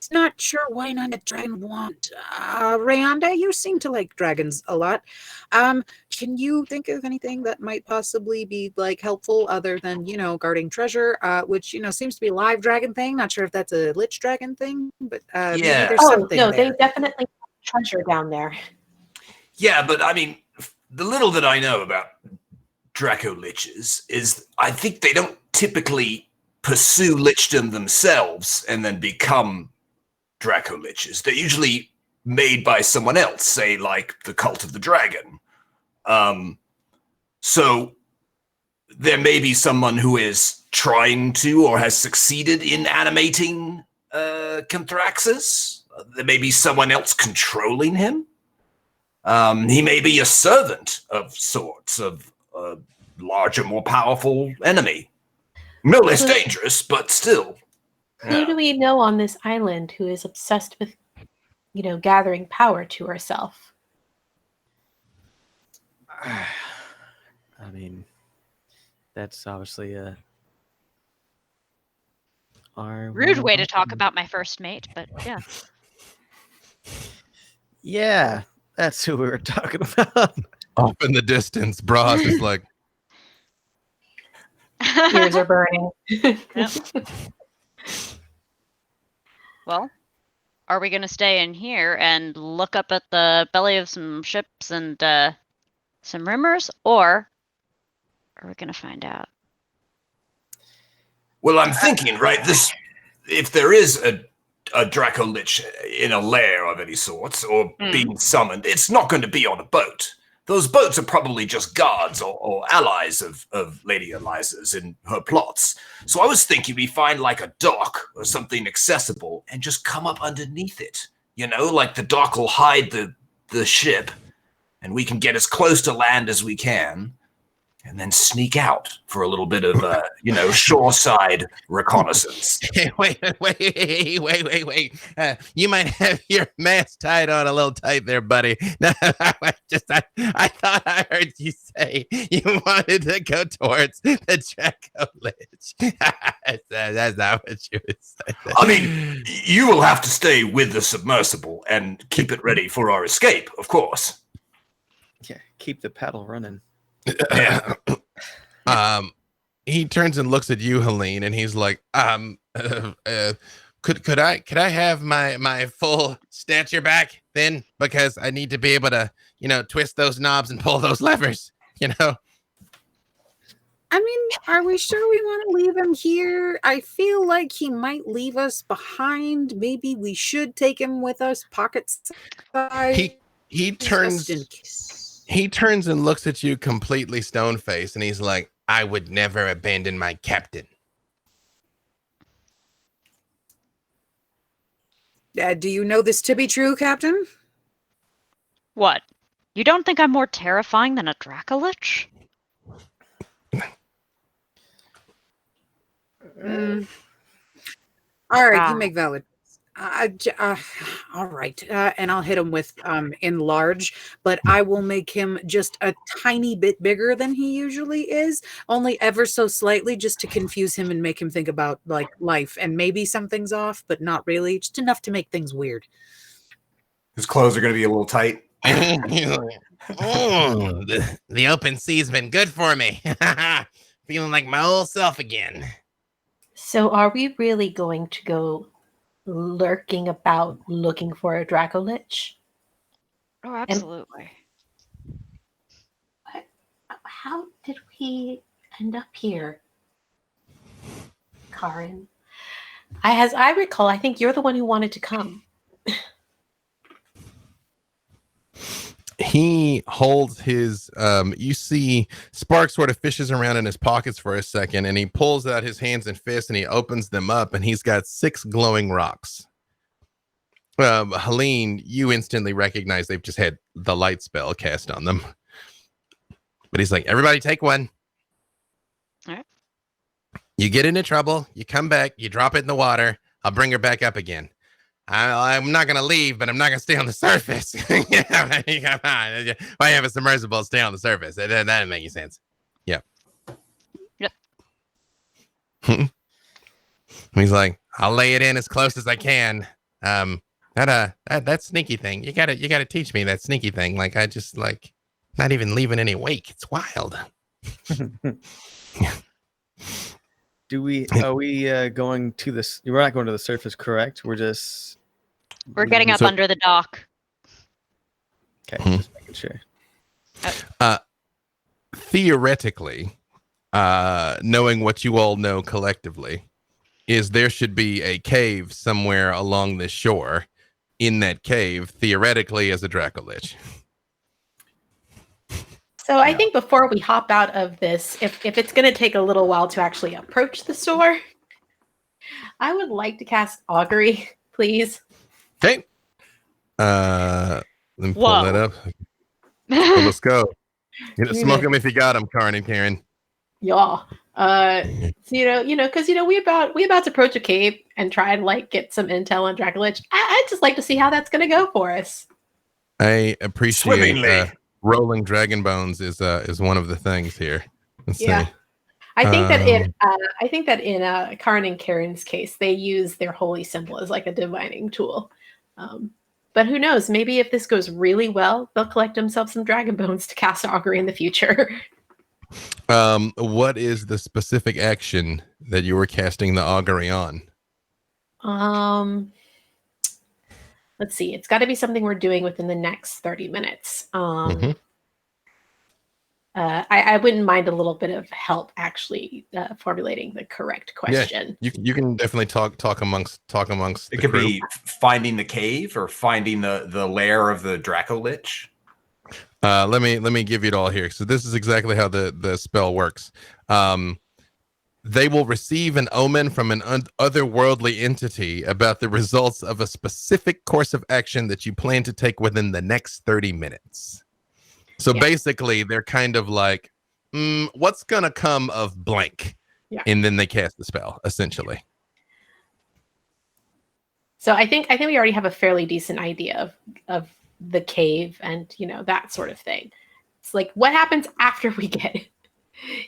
not sure why not a dragon want. Rayonde, you seem to like dragons a lot. Can you think of anything that might possibly be like helpful other than, guarding treasure, which, seems to be a live dragon thing. Not sure if that's a lich dragon thing, but maybe there's something no, there. they definitely have treasure down there. Yeah, but I mean, the little that I know about Draco liches is I think they don't typically pursue lichdom themselves and then become Draco liches. They're usually made by someone else, say like the Cult of the Dragon. So there may be someone who is trying to or has succeeded in animating Canthraxus. There may be someone else controlling him. He may be a servant of sorts of a larger, more powerful enemy. No less dangerous, but still. Who do we know on this island who is obsessed with, gathering power to herself? I mean, that's obviously our Rude way to talk about my first mate, but yeah. Yeah, that's who we were talking about. Off in the distance, Bros is like, Ears are burning. Yep. Well, are we going to stay in here and look up at the belly of some ships and some rumors, or are we going to find out? Well, I'm thinking, right, if there is a Draco Lich in a lair of any sort, or being summoned, it's not going to be on a boat. Those boats are probably just guards or allies of Lady Eliza's in her plots. So I was thinking we find like a dock or something accessible and just come up underneath it. Like the dock will hide the ship and we can get as close to land as we can and then sneak out for a little bit of, shoreside reconnaissance. wait. You might have your mask tied on a little tight there, buddy. No, I thought I heard you say you wanted to go towards the Draco Lich. That's not what you would say. I mean, you will have to stay with the submersible and keep it ready for our escape, of course. Yeah, keep the paddle running. Yeah. He turns and looks at you, Helene, and he's like, could I have my full stature back then? Because I need to be able to, twist those knobs and pull those levers, I mean, are we sure we want to leave him here? I feel like he might leave us behind. Maybe we should take him with us, pocket size. He turns and looks at you completely stone-faced, and he's like, I would never abandon my captain. Do you know this to be true, Captain? What? You don't think I'm more terrifying than a Draco Lich? All right, you make valid. All All right, and I'll hit him with enlarge, but I will make him just a tiny bit bigger than he usually is, only ever so slightly, just to confuse him and make him think about like life, and maybe something's off, but not really, just enough to make things weird. His clothes are going to be a little tight. The open sea's been good for me. Feeling like my old self again. So are we really going to go lurking about looking for a Dracolich? Oh, absolutely. How did we end up here, Karrin? As I recall, I think you're the one who wanted to come. He holds his you see Spark sort of fishes around in his pockets for a second, and he pulls out his hands and fists and he opens them up, and he's got 6 glowing rocks. Helene, you instantly recognize they've just had the light spell cast on them. But he's like, everybody take one. All right. You get into trouble, you come back, you drop it in the water, I'll bring her back up again. I'm not going to leave, but I'm not going to stay on the surface. Why have a submersible stay on the surface? That doesn't make any sense. Yeah. Yep. He's like, I'll lay it in as close as I can. That sneaky thing. You gotta teach me that sneaky thing. Like, I just like not even leaving any wake. It's wild. Are we going to this? We're not going to the surface, correct? We're getting up under the dock. Okay, just making sure. Theoretically, knowing what you all know collectively, is there should be a cave somewhere along this shore. In that cave, theoretically, as a Dracolich. So I think before we hop out of this, if it's going to take a little while to actually approach the store, I would like to cast Augury, please. Okay. Let me pull that up. Well, let's go. Smoke them if you got them, Karrin and Kerrin. Yeah. So, because we about to approach a cave and try and like get some intel on Dracolich. I'd just like to see how that's going to go for us. I appreciate rolling dragon bones is one of the things here. Let's see. I think that in Karrin and Kerrin's case, they use their holy symbol as like a divining tool. But who knows? Maybe if this goes really well, they'll collect themselves some dragon bones to cast Augury in the future. What is the specific action that you were casting the Augury on? Let's see. It's got to be something we're doing within the next 30 minutes. I wouldn't mind a little bit of help actually formulating the correct question. Yeah, you can definitely talk amongst. It could be finding the cave or finding the lair of the Dracolich. Let me give you it all here. So this is exactly how the spell works. They will receive an omen from an otherworldly entity about the results of a specific course of action that you plan to take within the next 30 minutes. So basically, they're kind of like, what's going to come of blank? Yeah. And then they cast the spell, essentially. So I think we already have a fairly decent idea of the cave and, that sort of thing. It's like, what happens after we get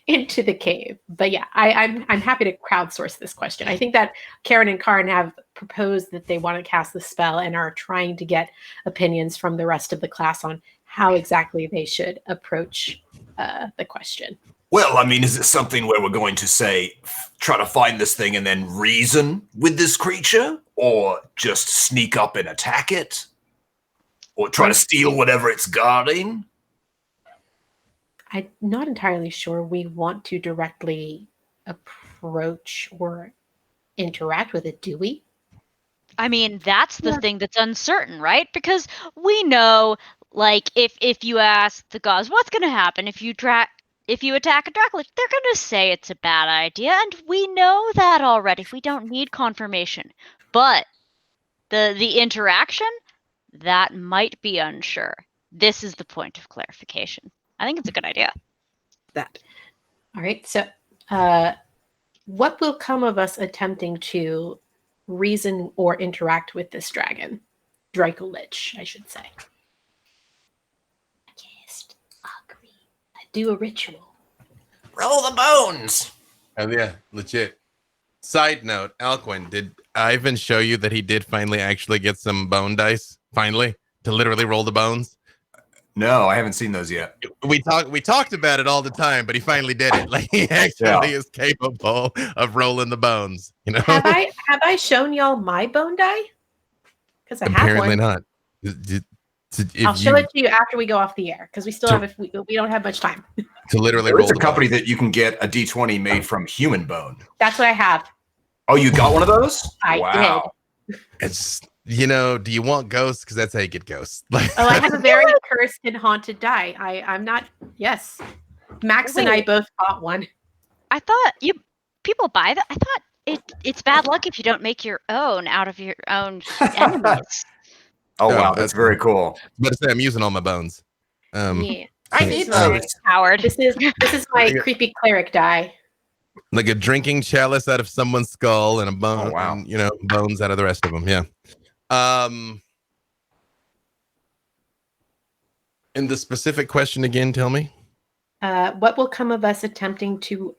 into the cave? But yeah, I'm happy to crowdsource this question. I think that Kerrin and Karrin have proposed that they want to cast the spell and are trying to get opinions from the rest of the class on how exactly they should approach the question. Well, I mean, is it something where we're going to say, try to find this thing and then reason with this creature? Or just sneak up and attack it? Or try to steal whatever it's guarding? I'm not entirely sure we want to directly approach or interact with it, do we? I mean, that's the thing that's uncertain, right? Because we know, like, if you ask the gods, what's going to happen if you attack a Dracolich, they're going to say it's a bad idea, and we know that already. We don't need confirmation. But the interaction, that might be unsure. This is the point of clarification. I think it's a good idea. All right. So what will come of us attempting to reason or interact with this dragon? Dracolich, I should say. I just agree. I do a ritual. Roll the bones. Oh yeah, legit. Side note, Alcuin, did Ivan show you that he did finally actually get some bone dice? Finally, to literally roll the bones. No, I haven't seen those yet. We talked about it all the time, but he finally did it. Like he actually is capable of rolling the bones. You know? Have I shown y'all my bone die? Because I Apparently have one. not. I'll show it to you after we go off the air because we still have we don't have much time. To literally There's roll a the company bones. that you can get a D20 made from human bone. That's what I have. Oh, you got one of those? I did. It's do you want ghosts? Because that's how you get ghosts. Oh, I have a very cursed and haunted die. I'm not. Yes, Max and I Wait. both bought one. I thought people buy that. I thought it's bad luck if you don't make your own out of your own enemies. Oh, wow. Yeah, That's very cool. But I'm using all my bones. Yeah, I this did is my, Howard. this is my creepy cleric die. Like a drinking chalice out of someone's skull and a bone. Oh, wow. And, bones out of the rest of them. Yeah. And the specific question again, tell me. What will come of us attempting to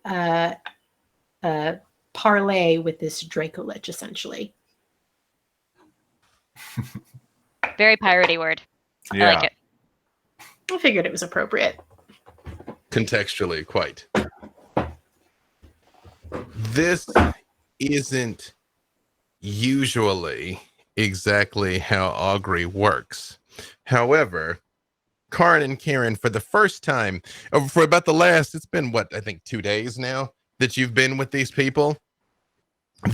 parlay with this Dracolich, essentially? Very piratey word. Yeah. I like it. I figured it was appropriate. Contextually, quite. This isn't usually exactly how Augury works. However, Karrin and Kerrin, for the first time, for about the last, it's been I think 2 days now that you've been with these people.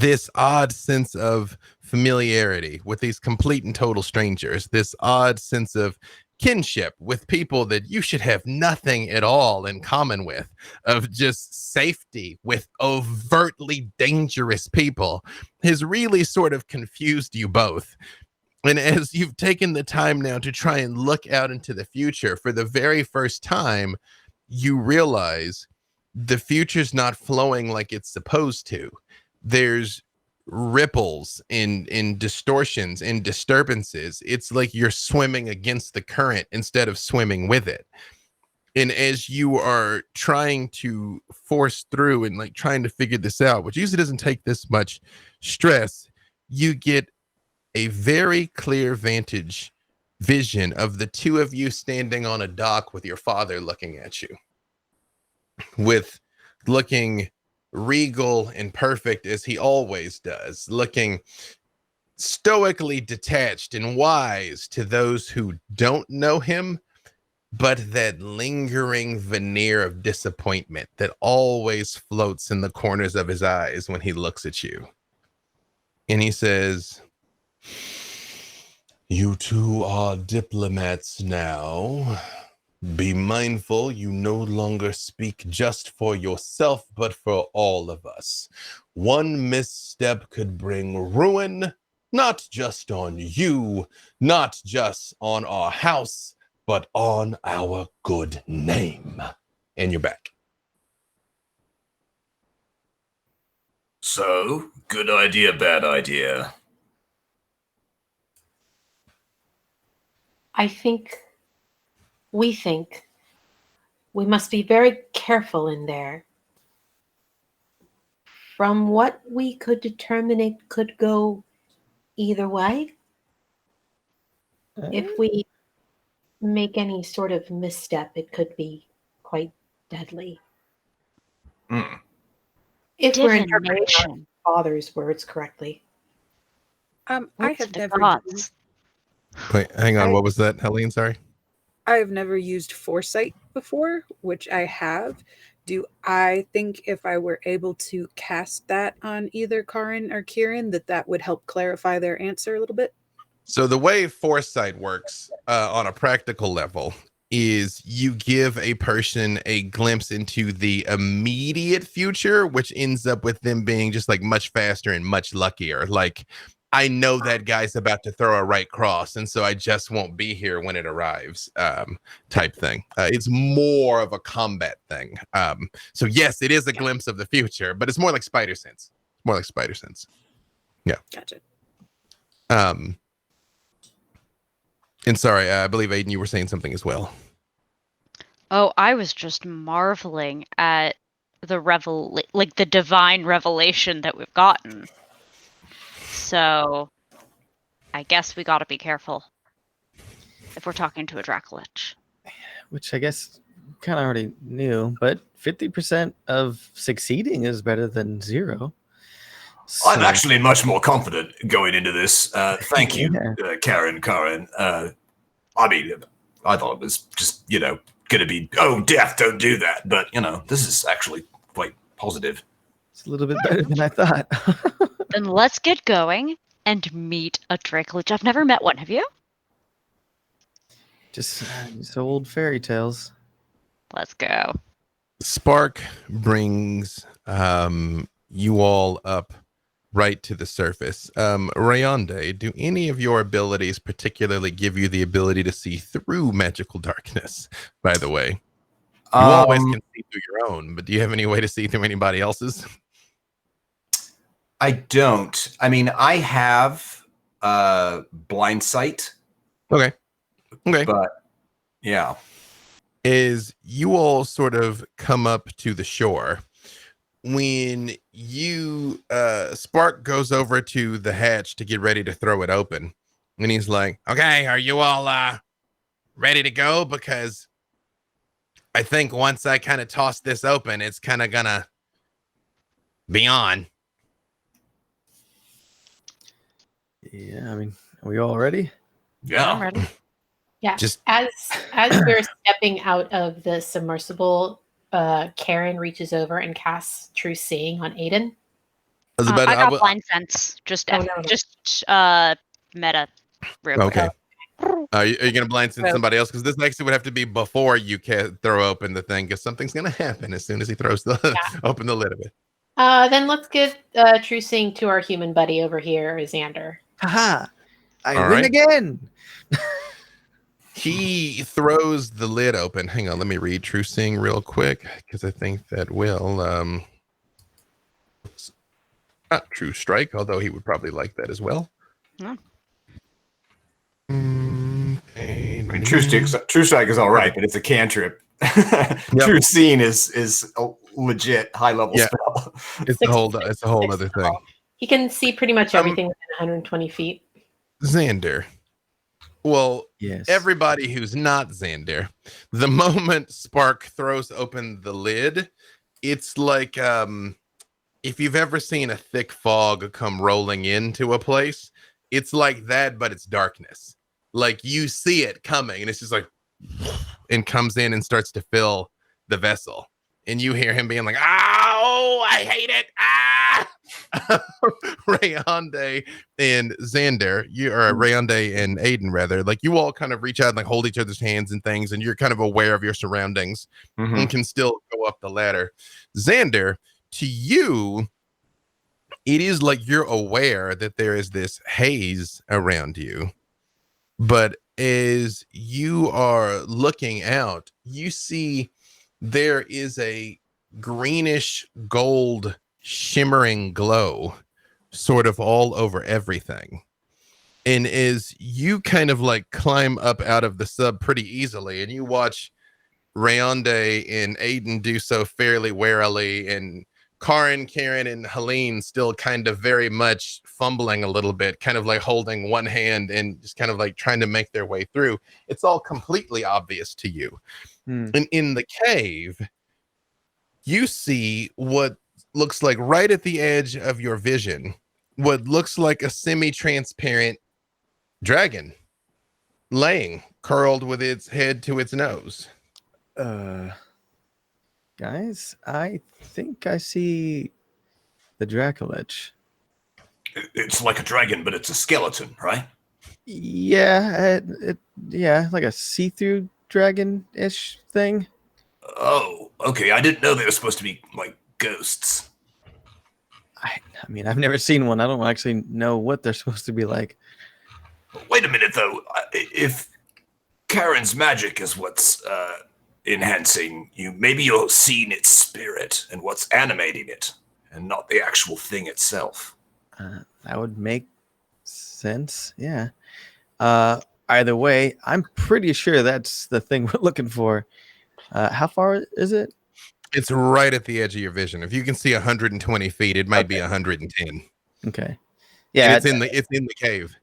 This odd sense of familiarity with these complete and total strangers, this odd sense of kinship with people that you should have nothing at all in common with, of just safety with overtly dangerous people, has really sort of confused you both. And as you've taken the time now to try and look out into the future, for the very first time, you realize the future's not flowing like it's supposed to. There's ripples in distortions, in disturbances. It's like you're swimming against the current instead of swimming with it. And as you are trying to force through and like trying to figure this out, which usually doesn't take this much stress, you get a very clear vision of the two of you standing on a dock with your father looking at you, with looking regal and perfect as he always does, looking stoically detached and wise to those who don't know him, but that lingering veneer of disappointment that always floats in the corners of his eyes when he looks at you. And he says, "You two are diplomats now. Be mindful you no longer speak just for yourself, but for all of us. One misstep could bring ruin, not just on you, not just on our house, but on our good name." And you're back. So, good idea, bad idea. We think we must be very careful in there. From what we could determine, it could go either way. If we make any sort of misstep, it could be quite deadly. Mm. If we're interpreting our Divination. father's words correctly. I What's have the never odds? Wait, hang on. What was that, Helene? Sorry. I've never used foresight before, which I have. Do I think if I were able to cast that on either Karrin or Kerrin, that would help clarify their answer a little bit? So the way foresight works on a practical level is you give a person a glimpse into the immediate future, which ends up with them being just like much faster and much luckier. Like, I know that guy's about to throw a right cross, and so I just won't be here when it arrives, type thing. It's more of a combat thing. So yes, it is a glimpse of the future, but it's more like spider sense. More like spider sense. Yeah. Gotcha. And sorry, I believe Aiden, you were saying something as well. Oh, I was just marveling at the the divine revelation that we've gotten. So, I guess we got to be careful if we're talking to a Dracolich. Which I guess kind of already knew, but 50% of succeeding is better than 0. I'm So- actually much more confident going into this. Thank you, Yeah. Karrin. I mean, I thought it was just, going to be, oh, death, don't do that. But, this is actually quite positive. It's a little bit better than I thought. Then let's get going and meet a Dracolich. I've never met one. Have you? Just old fairy tales. Let's go. Spark brings you all up right to the surface. Rayonde, do any of your abilities particularly give you the ability to see through magical darkness, by the way? You always can see through your own, but do you have any way to see through anybody else's? I don't. I mean, I have blind sight. Okay. But yeah. Is you all sort of come up to the shore. When you Spark goes over to the hatch to get ready to throw it open, and he's like, okay, are you all ready to go? Because I think once I kind of toss this open, it's kind of gonna be on. Yeah, I mean, are we all ready? Yeah. I'm ready. Yeah. Just- as we're stepping out of the submersible, Kerrin reaches over and casts True Seeing on Aiden. I got blind sense. Just meta real quick. Okay. Are you going to blind sense somebody else? Because this actually would have to be before you can throw open the thing, because something's going to happen as soon as he throws open the lid of it. Then let's give True Seeing to our human buddy over here, Xander. Haha! I All win right. again. He throws the lid open. Hang on, let me read True Seeing real quick, because I think that will not True Strike, although he would probably like that as well. Yeah. I mean, True Strike is all right, but it's a cantrip. True Seeing is a legit high level spell. It's a whole other thing. He can see pretty much everything within 120 feet. Xander. Well, Yes. everybody who's not Xander, the moment Spark throws open the lid, it's like if you've ever seen a thick fog come rolling into a place, it's like that, but it's darkness. Like you see it coming, and it's just like, and comes in and starts to fill the vessel. And you hear him being like, "Oh, I hate it!" Rayonde and Xander, Rayonde and Aiden, rather, like you all kind of reach out and like hold each other's hands and things, and you're kind of aware of your surroundings and can still go up the ladder. Xander, to you, it is like you're aware that there is this haze around you, but as you are looking out, you see there is a greenish gold shimmering glow sort of all over everything. And as you kind of like climb up out of the sub pretty easily, and you watch Rayonde and Aiden do so fairly warily, and Karrin, Kerrin, and Helene still kind of very much fumbling a little bit, kind of like holding one hand and just kind of like trying to make their way through. It's all completely obvious to you. And in the cave, you see what looks like right at the edge of your vision, what looks like a semi-transparent dragon laying curled with its head to its nose. Guys, I think I see the Dracolich. It's like a dragon, but it's a skeleton, right? Yeah, yeah, like a see-through dragon-ish thing. Oh, okay. I didn't know they were supposed to be like ghosts. I mean, I've never seen one. I don't actually know what they're supposed to be like. Wait a minute, though. If Karrin's magic is what's enhancing you, maybe you're seeing its spirit and what's animating it, and not the actual thing itself. That would make sense. Yeah. either way, I'm pretty sure that's the thing we're looking for. How far is it? It's right at the edge of your vision. If you can see 120 feet, it might be 110. Okay. Yeah, And it's in the cave.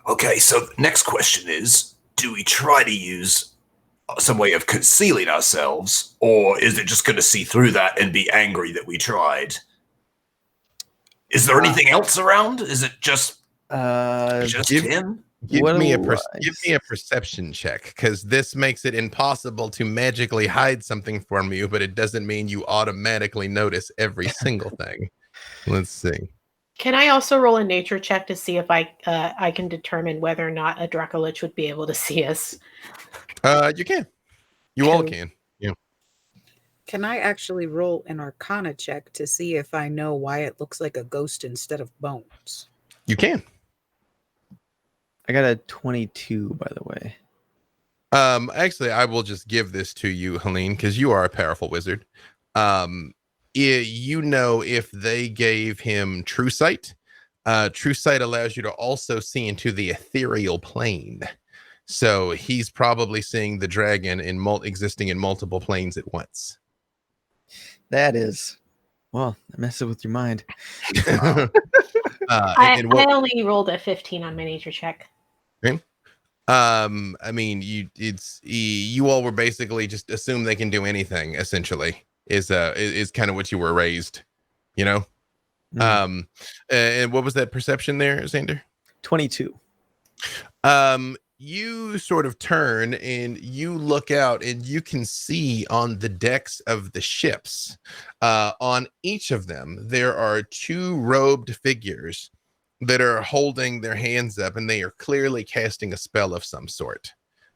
Okay, so the next question is, do we try to use some way of concealing ourselves, or is it just going to see through that and be angry that we tried? Is there anything else around? Is it just him? Give me a perception check, because this makes it impossible to magically hide something from you, but it doesn't mean you automatically notice every single thing. Let's see. Can I also roll a nature check to see if I can determine whether or not a Dracolich would be able to see us? You can. You all can. Yeah. Can I actually roll an Arcana check to see if I know why it looks like a ghost instead of bones? You can. I got a 22, by the way. Actually, I will just give this to you, Helene, because you are a powerful wizard. You know, if they gave him True Sight allows you to also see into the ethereal plane. So he's probably seeing the dragon existing in multiple planes at once. That is, well, that messes with your mind. I only rolled a 15 on my nature check. Okay. I mean, you all were basically just assume they can do anything. Essentially, is kind of what you were raised, you know. Mm. And what was that perception there, Xander? 22. You sort of turn and you look out and you can see on the decks of the ships, on each of them, there are two robed figures that are holding their hands up, and they are clearly casting a spell of some sort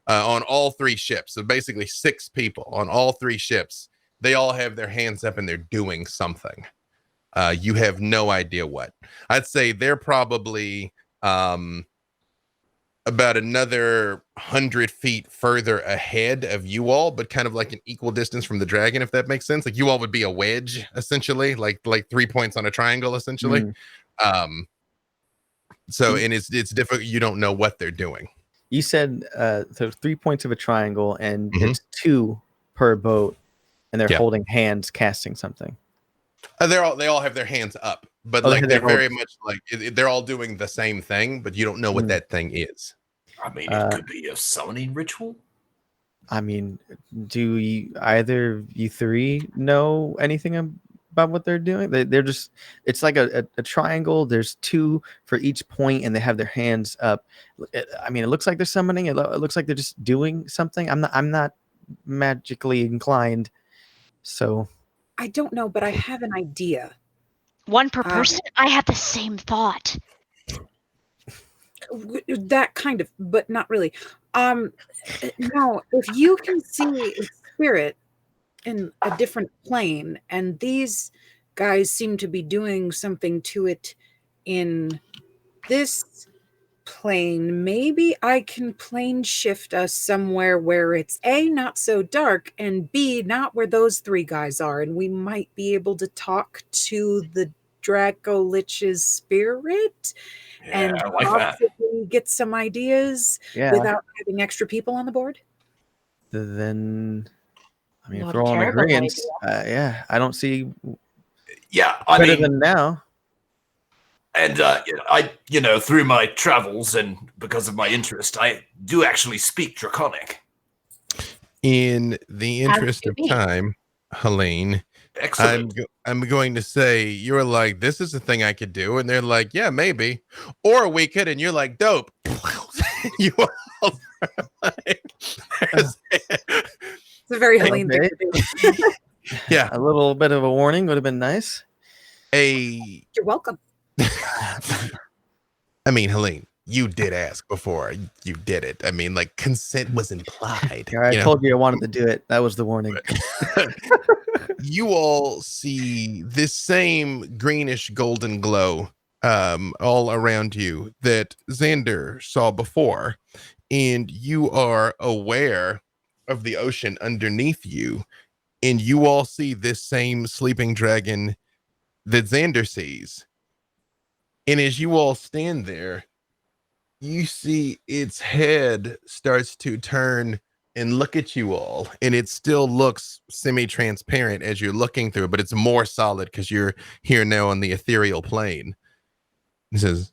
on all three ships. So basically 6 people on all 3 ships. They all have their hands up and they're doing something. You have no idea what. I'd say they're probably about another 100 feet further ahead of you all, but kind of like an equal distance from the dragon, if that makes sense. Like you all would be a wedge, essentially, like 3 points on a triangle, essentially. So, and it's difficult. You don't know what they're doing. You said so 3 points of a triangle, and it's 2 per boat, and they're holding hands, casting something. They all have their hands up, but like they're very much like they're all doing the same thing, but you don't know what that thing is. I mean, it could be a summoning ritual. I mean, do either you 3 know anything about what they're doing? They're just, it's like a triangle. There's 2 for each point, and they have their hands up. I mean, it looks like they're summoning. It looks like they're just doing something. I'm not magically inclined, so I don't know, but I have an idea. 1 per person? I have the same thought. That kind of, but not really. No, if you can see a spirit in a different plane, and these guys seem to be doing something to it in this plane, maybe I can plane shift us somewhere where it's A, not so dark, and B, not where those 3 guys are, and we might be able to talk to the Dracolich's spirit and I like possibly get some ideas without having extra people on the board. Then, I mean, if we're all in agreement, I don't see. Yeah, better than now. And through my travels and because of my interest, I do actually speak Draconic. In the interest of time, Helene, I'm going to say you're like, this is a thing I could do, and they're like, yeah, maybe, or we could, and you're like, dope. You all like, it's a very Helene thing to do. Yeah, a little bit of a warning would have been nice. You're welcome. I mean, Helene, you did ask before you did it. I mean, like, consent was implied. I told you I wanted to do it. That was the warning. You all see this same greenish golden glow all around you that Xander saw before, and you are aware of the ocean underneath you, and you all see this same sleeping dragon that Xander sees. And as you all stand there, you see its head starts to turn and look at you all, and it still looks semi-transparent as you're looking through, but it's more solid because you're here now on the ethereal plane. He says,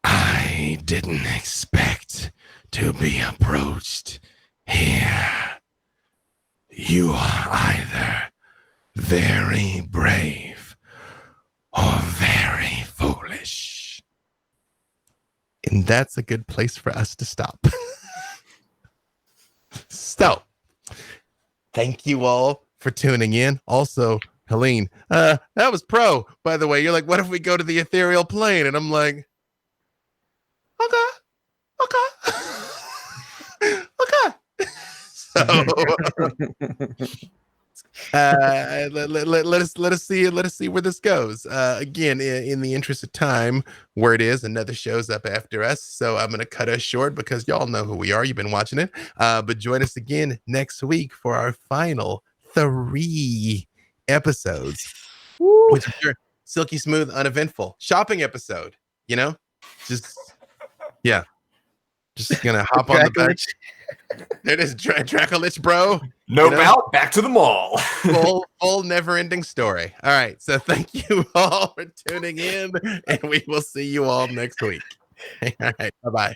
I didn't expect to be approached here. You are either very brave or very foolish. And that's a good place for us to stop. So, thank you all for tuning in. Also, Helene, that was pro, by the way. You're like, what if we go to the ethereal plane? And I'm like, okay. Okay. So let us see where this goes. Again, in the interest of time, where it is, another show's up after us, so I'm gonna cut us short because y'all know who we are. You've been watching it, but join us again next week for our final 3 episodes, which is your silky smooth, uneventful shopping episode. You know, just gonna hop on the back. There it is, Dracolich, bro. No doubt, back to the mall. full never-ending story. All right, so thank you all for tuning in, and we will see you all next week. All right, bye-bye.